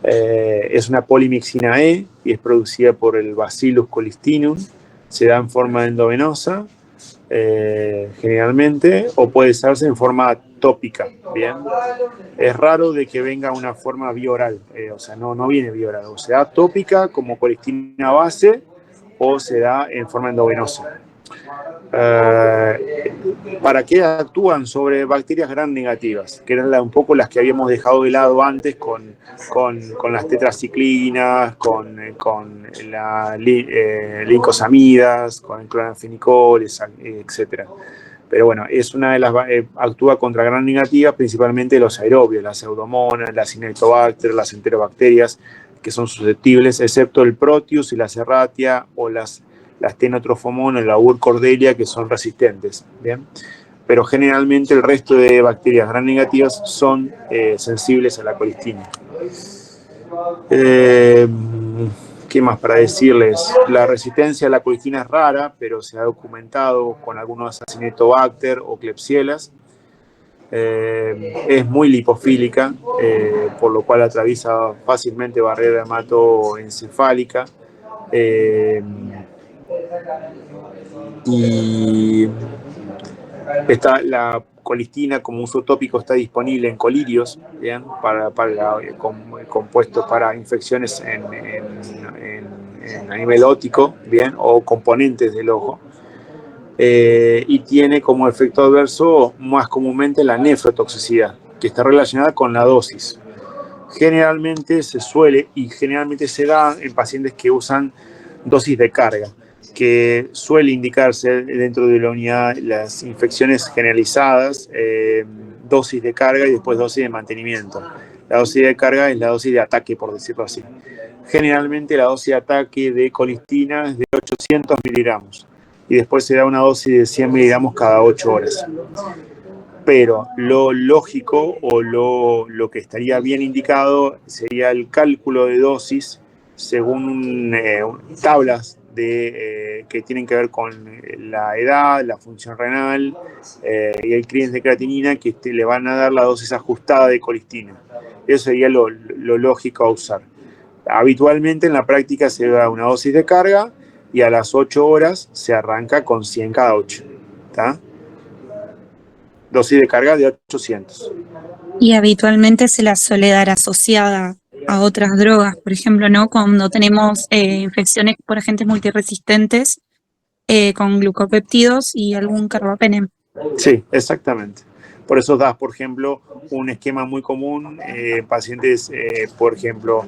S1: Es una polimixina E y es producida por el Bacillus colistinum, se da en forma endovenosa generalmente, o puede usarse en forma tópica. Bien, es raro de que venga una forma vía oral, o sea, no viene vía oral, o se da tópica como colistina base o se da en forma endovenosa. ¿Para qué actúan? Sobre bacterias gram negativas, que eran un poco las que habíamos dejado de lado antes con las tetraciclinas, con las lincosamidas, con el cloranfenicol, etc. Pero bueno, es una de las actúa contra gram negativas, principalmente los aerobios, las pseudomonas, las cinetobacter, las enterobacterias, que son susceptibles, excepto el Proteus y la Serratia o las Tenotrophomona, la Burkholderia, que son resistentes. ¿Bien? Pero generalmente el resto de bacterias gram negativas son sensibles a la colistina. ¿Qué más para decirles? La resistencia a la colistina es rara, pero se ha documentado con algunos Acinetobacter o Klebsielas. Es muy lipofílica, por lo cual atraviesa fácilmente barrera hematoencefálica. Y la colistina como uso tópico está disponible en colirios, ¿bien? Para compuestos para infecciones a nivel óptico, ¿bien? O componentes del ojo. Y tiene como efecto adverso más comúnmente la nefrotoxicidad, que está relacionada con la dosis. Generalmente se da en pacientes que usan dosis de carga, que suele indicarse dentro de la unidad las infecciones generalizadas, dosis de carga y después dosis de mantenimiento. La dosis de carga es la dosis de ataque, por decirlo así. Generalmente la dosis de ataque de colistina es de 800 miligramos y después se da una dosis de 100 miligramos cada 8 horas. Pero lo lógico o lo que estaría bien indicado sería el cálculo de dosis según tablas que tienen que ver con la edad, la función renal y el clearance de creatinina, que le van a dar la dosis ajustada de colistina. Eso sería lo lógico a usar. Habitualmente en la práctica se da una dosis de carga y a las 8 horas se arranca con 100 cada 8. ¿Está? Dosis de carga de 800.
S4: Y habitualmente se la suele dar asociada a otras drogas, por ejemplo, ¿no? Cuando tenemos infecciones por agentes multiresistentes con glucopéptidos y algún carbapenem.
S1: Sí, exactamente. Por eso das, por ejemplo, un esquema muy común, pacientes, por ejemplo,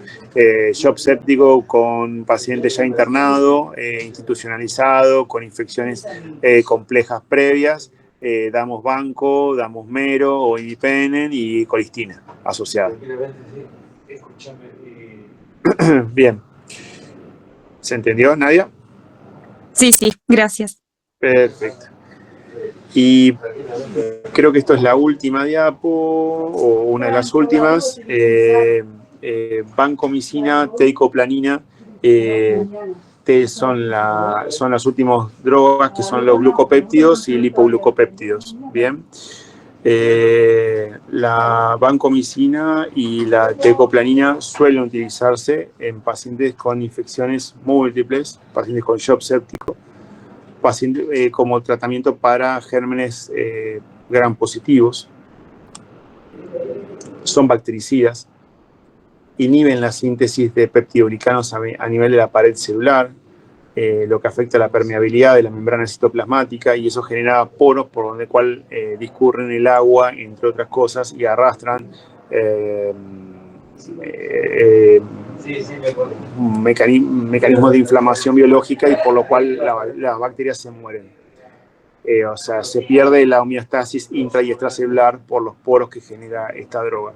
S1: shock séptico con pacientes ya internado, institucionalizado, con infecciones complejas previas. Damos banco, damos mero o imipenem y colistina asociada. Bien. ¿Se entendió, Nadia?
S4: Sí, gracias.
S1: Perfecto. Y creo que esto es la última diapo, o una de las últimas. Vancomicina, teicoplanina, son las últimas drogas que son los glucopéptidos y lipoglucopéptidos. Bien. La vancomicina y la teicoplanina suelen utilizarse en pacientes con infecciones múltiples, pacientes con shock séptico, como tratamiento para gérmenes gram positivos. Son bactericidas, inhiben la síntesis de peptidoglicanos a nivel de la pared celular, lo que afecta a la permeabilidad de la membrana citoplasmática, y eso genera poros por donde cual discurren el agua, entre otras cosas, y arrastran mecanismos de inflamación biológica, y por lo cual las bacterias se mueren. O sea, se pierde la homeostasis intra y extracelular por los poros que genera esta droga.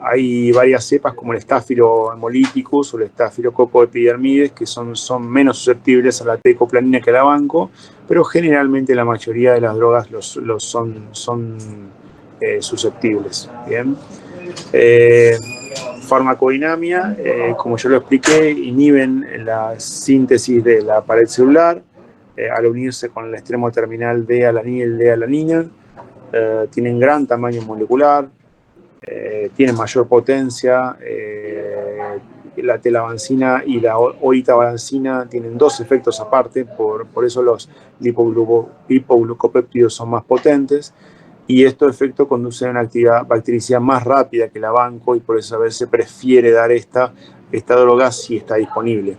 S1: Hay varias cepas como el Staphylo hemolyticus o el Staphylococcus epidermides que son menos susceptibles a la teicoplanina que a la vanco, pero generalmente la mayoría de las drogas son susceptibles. Bien. Farmacodinamia, como yo lo expliqué, inhiben la síntesis de la pared celular al unirse con el extremo terminal D-alanina y D-alanina. Tienen gran tamaño molecular, tienen mayor potencia. La telavancina y la oritavancina tienen dos efectos aparte, por eso los lipoglucopéptidos son más potentes, y estos efectos conducen a una actividad bactericida más rápida que la vanco, y por eso a veces se prefiere dar esta droga si está disponible.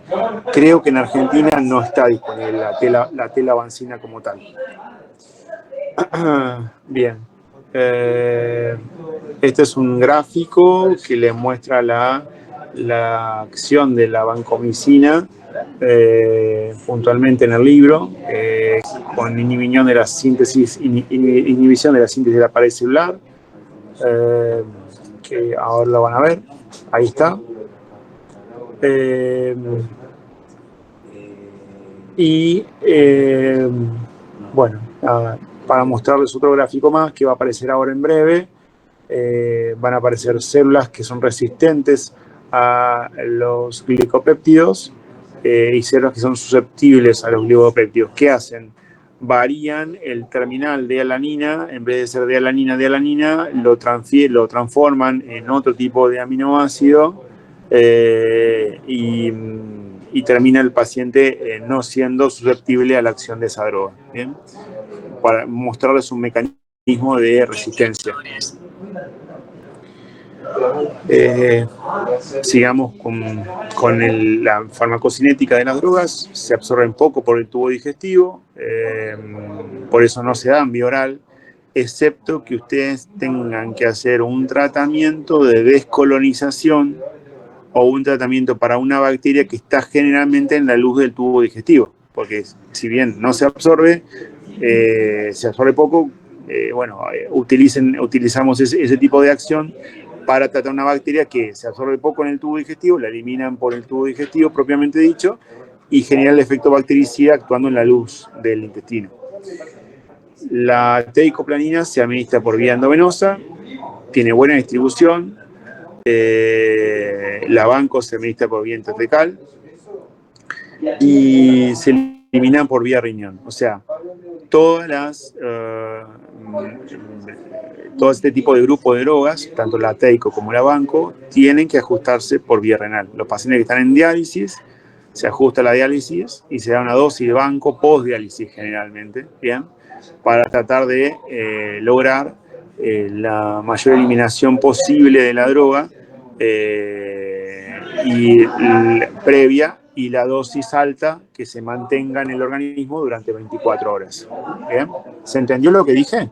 S1: Creo que en Argentina no está disponible la telavancina como tal. Bien. Este es un gráfico que le muestra la acción de la vancomicina puntualmente en el libro, con inhibición de la síntesis de la pared celular, que ahora lo van a ver. Ahí está. Bueno, para mostrarles otro gráfico más que va a aparecer ahora en breve, van a aparecer células que son resistentes a los glicopéptidos y células que son susceptibles a los glicopéptidos. ¿Qué hacen? Varían el terminal de alanina, en vez de ser de alanina, lo transforman en otro tipo de aminoácido y termina el paciente no siendo susceptible a la acción de esa droga. ¿Bien? Para mostrarles un mecanismo de resistencia. Sigamos con la farmacocinética de las drogas. Se absorben poco por el tubo digestivo, por eso no se dan vía oral, excepto que ustedes tengan que hacer un tratamiento de descolonización o un tratamiento para una bacteria que está generalmente en la luz del tubo digestivo, porque si bien no se absorbe poco, utilizamos ese tipo de acción para tratar una bacteria que se absorbe poco en el tubo digestivo, la eliminan por el tubo digestivo propiamente dicho, y genera el efecto bactericida actuando en la luz del intestino. La teicoplanina se administra por vía endovenosa, tiene buena distribución. La banco se administra por vía intratecal y se eliminan por vía riñón. O sea, todo este tipo de grupo de drogas, tanto la teico como la banco, tienen que ajustarse por vía renal. Los pacientes que están en diálisis, se ajusta la diálisis y se da una dosis de banco post-diálisis generalmente, ¿bien? Para tratar de lograr la mayor eliminación posible de la droga previa y la dosis alta que se mantenga en el organismo durante 24 horas. ¿Bien? ¿Se entendió lo que dije?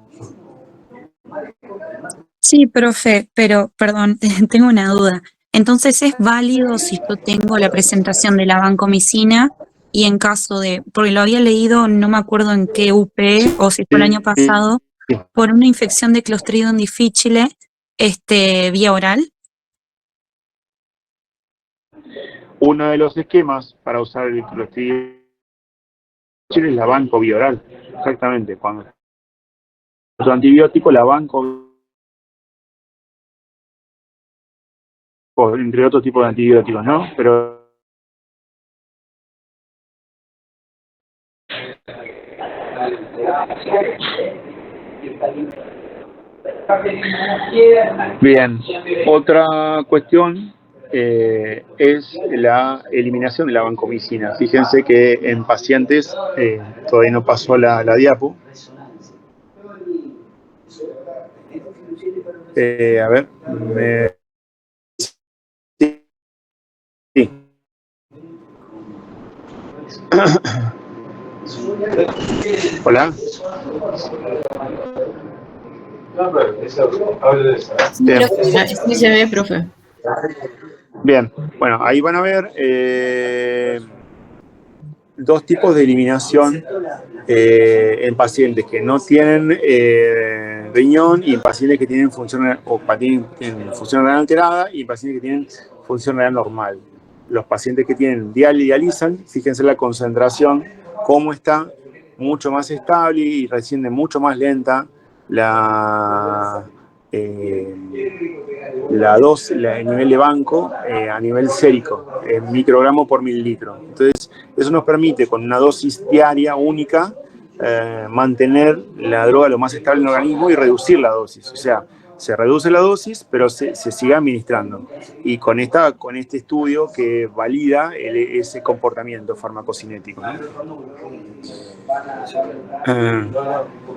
S4: Sí, profe, pero perdón, tengo una duda. Entonces, ¿es válido si yo tengo la presentación de la vancomicina y en caso de, porque lo había leído, no me acuerdo en qué UP o si fue el año pasado, por una infección de Clostridium difficile, vía oral?
S1: Uno de los esquemas para usar el Clostridium difficile es la banco vía oral. Exactamente. Cuando los antibióticos, la banco, entre otros tipos de antibióticos, ¿no? Pero bien, otra cuestión es la eliminación de la vancomicina. Fíjense que en pacientes, todavía no pasó la diapo. A ver, sí. Hola.
S3: Bien. Sí se ve, profe.
S1: Bien, bueno, ahí van a ver dos tipos de eliminación en pacientes que no tienen riñón y en pacientes que tienen función renal alterada y en pacientes que tienen función renal normal. Los pacientes que tienen dializan, fíjense la concentración, cómo está mucho más estable y desciende mucho más lenta el nivel de banco a nivel sérico, microgramo por mililitro. Entonces, eso nos permite, con una dosis diaria única, mantener la droga lo más estable en el organismo y reducir la dosis. O sea, se reduce la dosis, pero se sigue administrando. Y con este estudio que valida ese comportamiento farmacocinético, ¿no?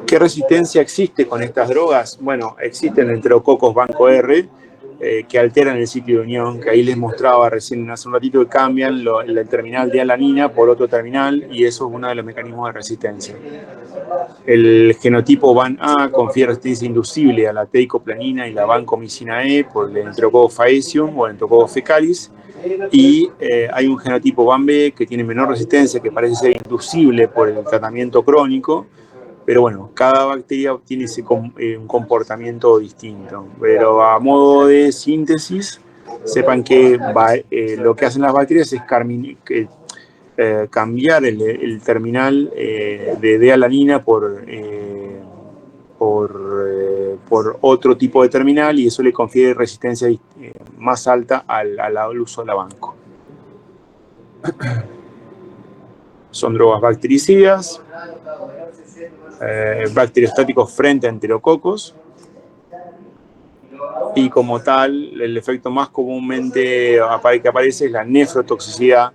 S1: ¿Qué resistencia existe con estas drogas? Bueno, existen enterococos banco R que alteran el sitio de unión, que ahí les mostraba recién hace un ratito que cambian el terminal de alanina por otro terminal y eso es uno de los mecanismos de resistencia. El genotipo VAN-A confiere resistencia inducible a la teicoplanina y la vancomicina E por el Enterococcus faecium o el Enterococcus fecalis. Y hay un genotipo VAN-B que tiene menor resistencia, que parece ser inducible por el tratamiento crónico, pero bueno, cada bacteria tiene un comportamiento distinto. Pero a modo de síntesis, sepan que lo que hacen las bacterias es cambiar el terminal de D-alanina por otro tipo de terminal y eso le confiere resistencia más alta al uso de la banco. Son drogas bactericidas, bacteriostáticos frente a enterococos y como tal el efecto más comúnmente que aparece es la nefrotoxicidad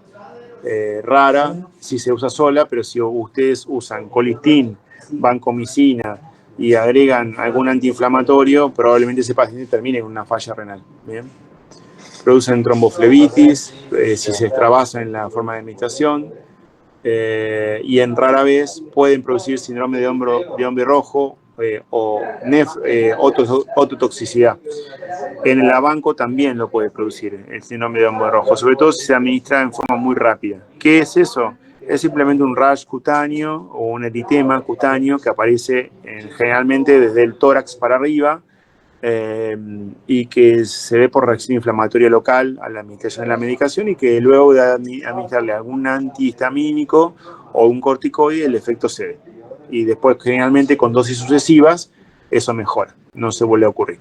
S1: rara si se usa sola, pero si ustedes usan colistin, vancomicina y agregan algún antiinflamatorio, probablemente ese paciente termine con una falla renal. ¿Bien? Producen tromboflebitis si se extravasa en la forma de administración y en rara vez pueden producir síndrome de hombre rojo o ototoxicidad. En el abanco también lo puede producir el síndrome de hongo rojo, sobre todo si se administra en forma muy rápida. ¿Qué es eso? Es simplemente un rash cutáneo o un eritema cutáneo que aparece generalmente desde el tórax para arriba, y que se ve por reacción inflamatoria local a la administración de la medicación, y que luego de administrarle algún antihistamínico o un corticoide el efecto cede. Y después, generalmente con dosis sucesivas, eso mejora, no se vuelve a ocurrir.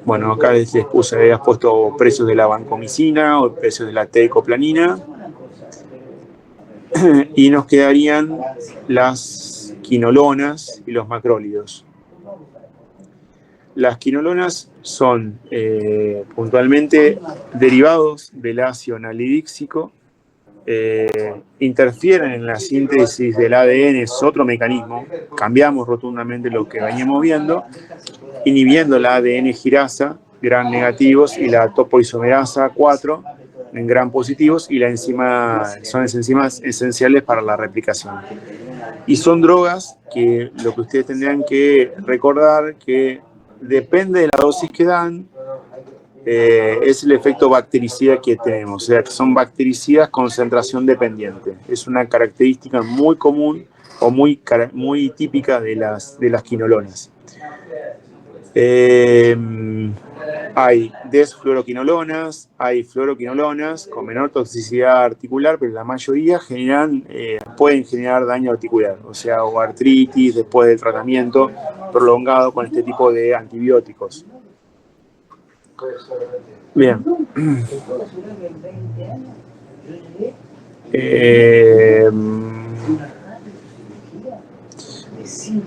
S1: Bueno, acá les puse, habías puesto precios de la vancomicina o precios de la tecoplanina. Y nos quedarían las quinolonas y los macrólidos. Las quinolonas son puntualmente derivados del ácido nalidíxico, interfieren en la síntesis del ADN, es otro mecanismo, cambiamos rotundamente lo que veníamos viendo, inhibiendo la ADN girasa, gran negativos, y la topoisomerasa 4, en gran positivos, y son enzimas esenciales para la replicación. Y son drogas que lo que ustedes tendrían que recordar que depende de la dosis que dan, es el efecto bactericida que tenemos, o sea, que son bactericidas concentración dependiente. Es una característica muy común o muy típica de las quinolonas. Hay desfluoroquinolonas, hay fluoroquinolonas con menor toxicidad articular, pero la mayoría pueden generar daño articular, o sea, o artritis después del tratamiento prolongado con este tipo de antibióticos. Bien.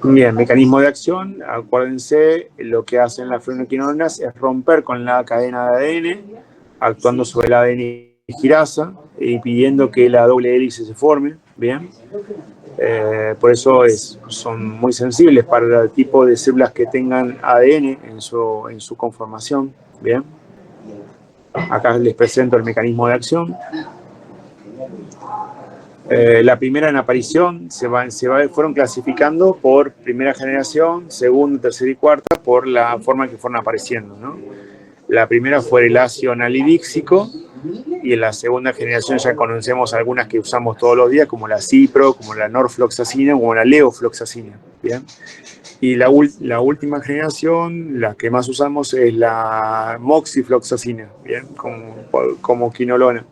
S1: Bien, mecanismo de acción, acuérdense, lo que hacen las fluoroquinolonas es romper con la cadena de ADN, actuando sobre el ADN girasa, impidiendo que la doble hélice se forme, bien. Por eso son muy sensibles para el tipo de células que tengan ADN en su conformación, bien. Acá les presento el mecanismo de acción. La primera en aparición fueron clasificando por primera generación, segunda, tercera y cuarta, por la forma en que fueron apareciendo, ¿no? La primera fue el ácido nalidíxico, y en la segunda generación ya conocemos algunas que usamos todos los días, como la cipro, como la norfloxacina, como la levofloxacina, ¿bien? Y la última generación, la que más usamos, es la moxifloxacina, ¿bien? Como quinolona.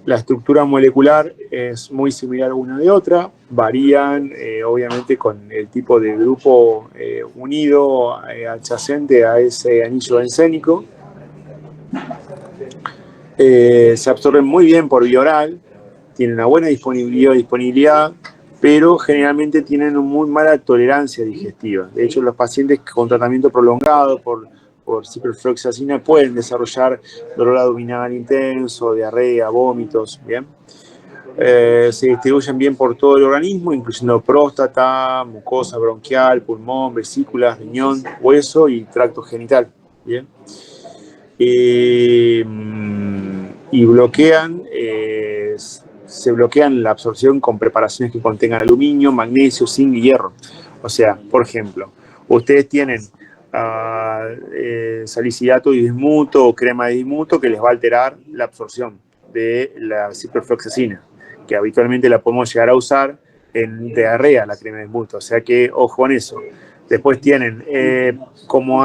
S1: La estructura molecular es muy similar una de otra, varían obviamente con el tipo de grupo unido adyacente a ese anillo bencénico. Se absorben muy bien por vía oral, tienen una buena disponibilidad, pero generalmente tienen una muy mala tolerancia digestiva. De hecho, los pacientes con tratamiento prolongado por ciprofloxacina pueden desarrollar dolor abdominal intenso, diarrea, vómitos, ¿bien? Se distribuyen bien por todo el organismo, incluyendo próstata, mucosa bronquial, pulmón, vesículas, riñón, hueso y tracto genital, ¿bien? Y se bloquean la absorción con preparaciones que contengan aluminio, magnesio, zinc y hierro. O sea, por ejemplo, ustedes tienen salicilato de bismuto o crema de bismuto que les va a alterar la absorción de la ciprofloxacina, que habitualmente la podemos llegar a usar en diarrea, la crema de bismuto, o sea que ojo con eso. Después tienen como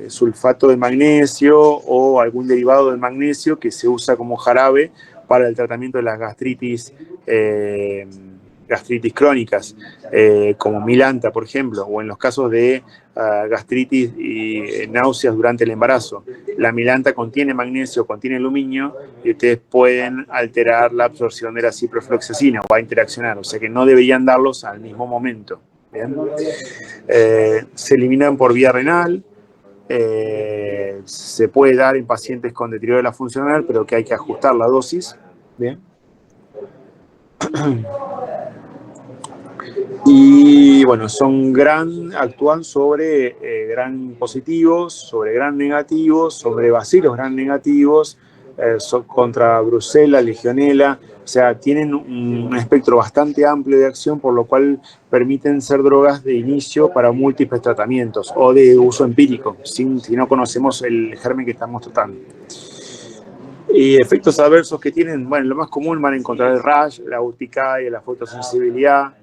S1: sulfato de magnesio o algún derivado del magnesio que se usa como jarabe para el tratamiento de las gastritis crónicas, como Milanta, por ejemplo, o en los casos de gastritis y náuseas durante el embarazo. La Milanta contiene magnesio, contiene aluminio, y ustedes pueden alterar la absorción de la ciprofloxacina, o va a interaccionar, o sea que no deberían darlos al mismo momento. ¿Bien? Se eliminan por vía renal. Se puede dar en pacientes con deterioro de la función renal, pero que hay que ajustar la dosis. Bien. Y bueno, actúan sobre gran positivos, sobre gran negativos, sobre bacilos gran negativos, contra brucela, legionela. O sea, tienen un espectro bastante amplio de acción, por lo cual permiten ser drogas de inicio para múltiples tratamientos o de uso empírico, si no conocemos el germen que estamos tratando. Y efectos adversos que tienen, bueno, lo más común van a encontrar el rash, la urticaria, la fotosensibilidad,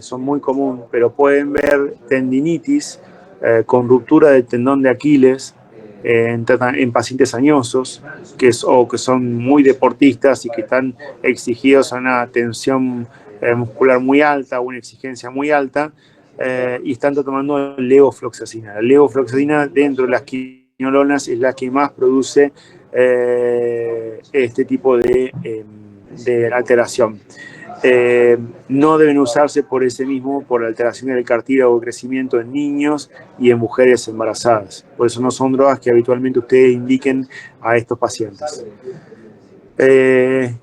S1: son muy comunes, pero pueden ver tendinitis con ruptura del tendón de Aquiles en pacientes añosos que son muy deportistas y que están exigidos a una tensión muscular muy alta, una exigencia muy alta, y están tomando levofloxacina. La levofloxacina dentro de las quinolonas es la que más produce este tipo de alteración. No deben usarse por alteración del cartílago de crecimiento en niños y en mujeres embarazadas. Por eso no son drogas que habitualmente ustedes indiquen a estos pacientes.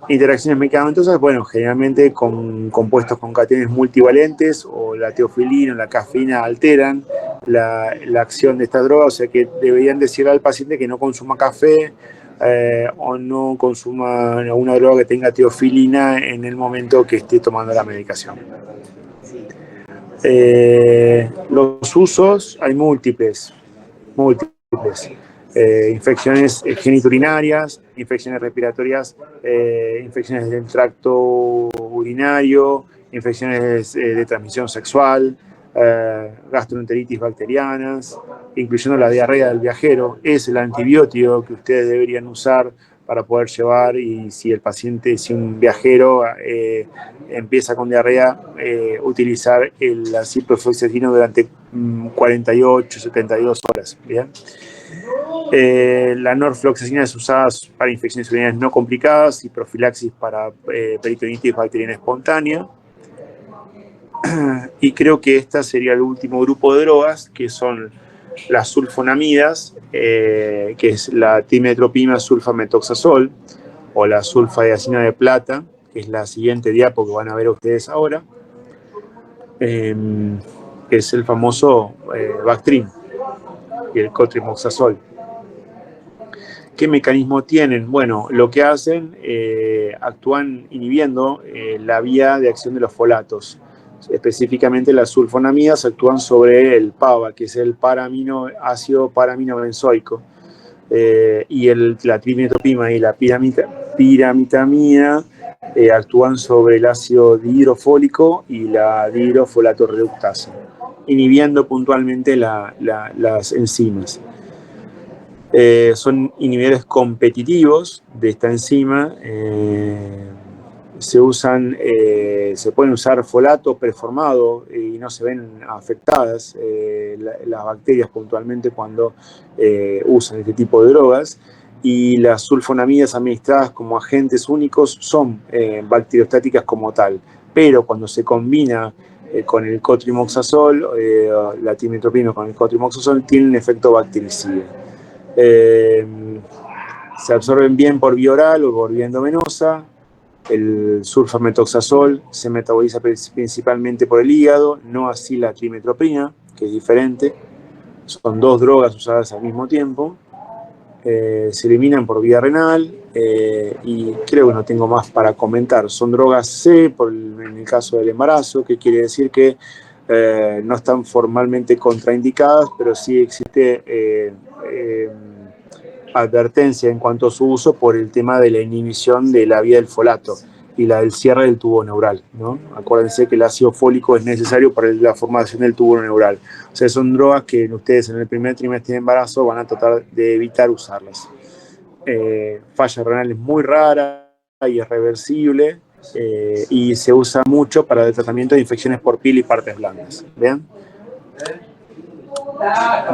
S1: Interacciones medicamentosas, bueno, generalmente con compuestos con cationes multivalentes o la teofilina o la cafeína alteran la acción de esta droga, o sea que deberían decirle al paciente que no consuma café o no consuma una droga que tenga teofilina en el momento que esté tomando la medicación. Los usos hay múltiples. Infecciones genitourinarias, infecciones respiratorias, infecciones del tracto urinario, infecciones de transmisión sexual, gastroenteritis bacterianas, incluyendo la diarrea del viajero. Es el antibiótico que ustedes deberían usar para poder llevar, y si un viajero empieza con diarrea, utilizar el ciprofloxacino durante 48, 72 horas. ¿Bien? La norfloxacina es usada para infecciones urinarias no complicadas y profilaxis para peritonitis bacteriana espontánea. Y creo que esta sería el último grupo de drogas, que son las sulfonamidas, que es la timetropima sulfametoxazol o la sulfadiazina de plata, que es la siguiente diapo que van a ver ustedes ahora, que es el famoso Bactrim y el cotrimoxazol. ¿Qué mecanismo tienen? Bueno, lo que hacen, actúan inhibiendo la vía de acción de los folatos. Específicamente las sulfonamidas actúan sobre el PABA, que es el ácido paraminobenzoico, y la trimetopima y la piramitamina actúan sobre el ácido dihidrofólico y la dihidrofolato reductasa, inhibiendo puntualmente las enzimas. Son inhibidores competitivos de esta enzima. Se pueden usar folato preformado y no se ven afectadas las bacterias puntualmente cuando usan este tipo de drogas. Y las sulfonamidas administradas como agentes únicos son bacteriostáticas como tal, pero cuando se combina con el cotrimoxazol, la timetopima con el cotrimoxazol, tienen efecto bactericida. Se absorben bien por vía oral o por vía endovenosa. El sulfametoxazol se metaboliza principalmente por el hígado, no así la trimetopima, que es diferente. Son dos drogas usadas al mismo tiempo. Se eliminan por vía renal, y creo que no tengo más para comentar. Son drogas C en el caso del embarazo, que quiere decir que no están formalmente contraindicadas, pero sí existe advertencia en cuanto a su uso por el tema de la inhibición de la vía del folato y la del cierre del tubo neural, ¿no? Acuérdense que el ácido fólico es necesario para la formación del tubo neural. O sea, son drogas que ustedes en el primer trimestre de embarazo van a tratar de evitar usarlas. Falla renal es muy rara y es reversible, y se usa mucho para el tratamiento de infecciones por piel y partes blandas. ¿Bien?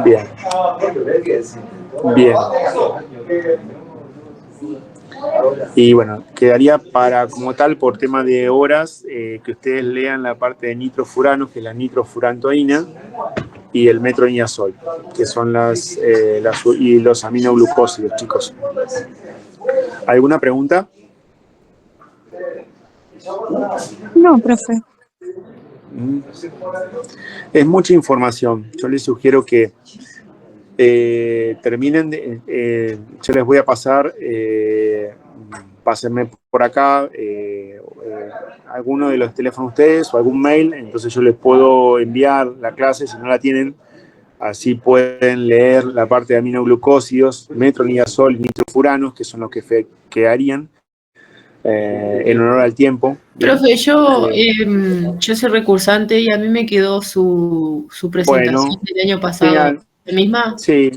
S1: Bien. Bien. Y bueno, quedaría como tal por tema de horas que ustedes lean la parte de nitrofurano, que es la nitrofurantoína, y el metronidazol, que son y los aminoglucósidos, chicos. ¿Alguna pregunta?
S4: No, profe.
S1: Es mucha información. Yo les sugiero que terminen, yo les voy a pasar, pásenme por acá alguno de los teléfonos de ustedes o algún mail, entonces yo les puedo enviar la clase si no la tienen, así pueden leer la parte de aminoglucósidos, metronidazol y nitrofuranos, que son los que quedarían en honor al tiempo.
S9: Profe, yo soy recursante y a mí me quedó su presentación del año pasado. ¿La misma?
S1: Sí,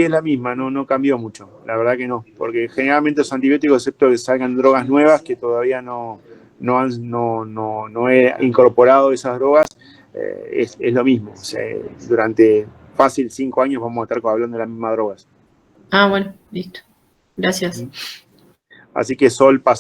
S1: es la misma, no cambió mucho, la verdad que no, porque generalmente los antibióticos, excepto que salgan drogas nuevas que todavía no he incorporado esas drogas, es lo mismo. O sea, durante fácil 5 años vamos a estar hablando de las mismas drogas.
S9: Ah, bueno, listo. Gracias.
S1: Así que Sol pasa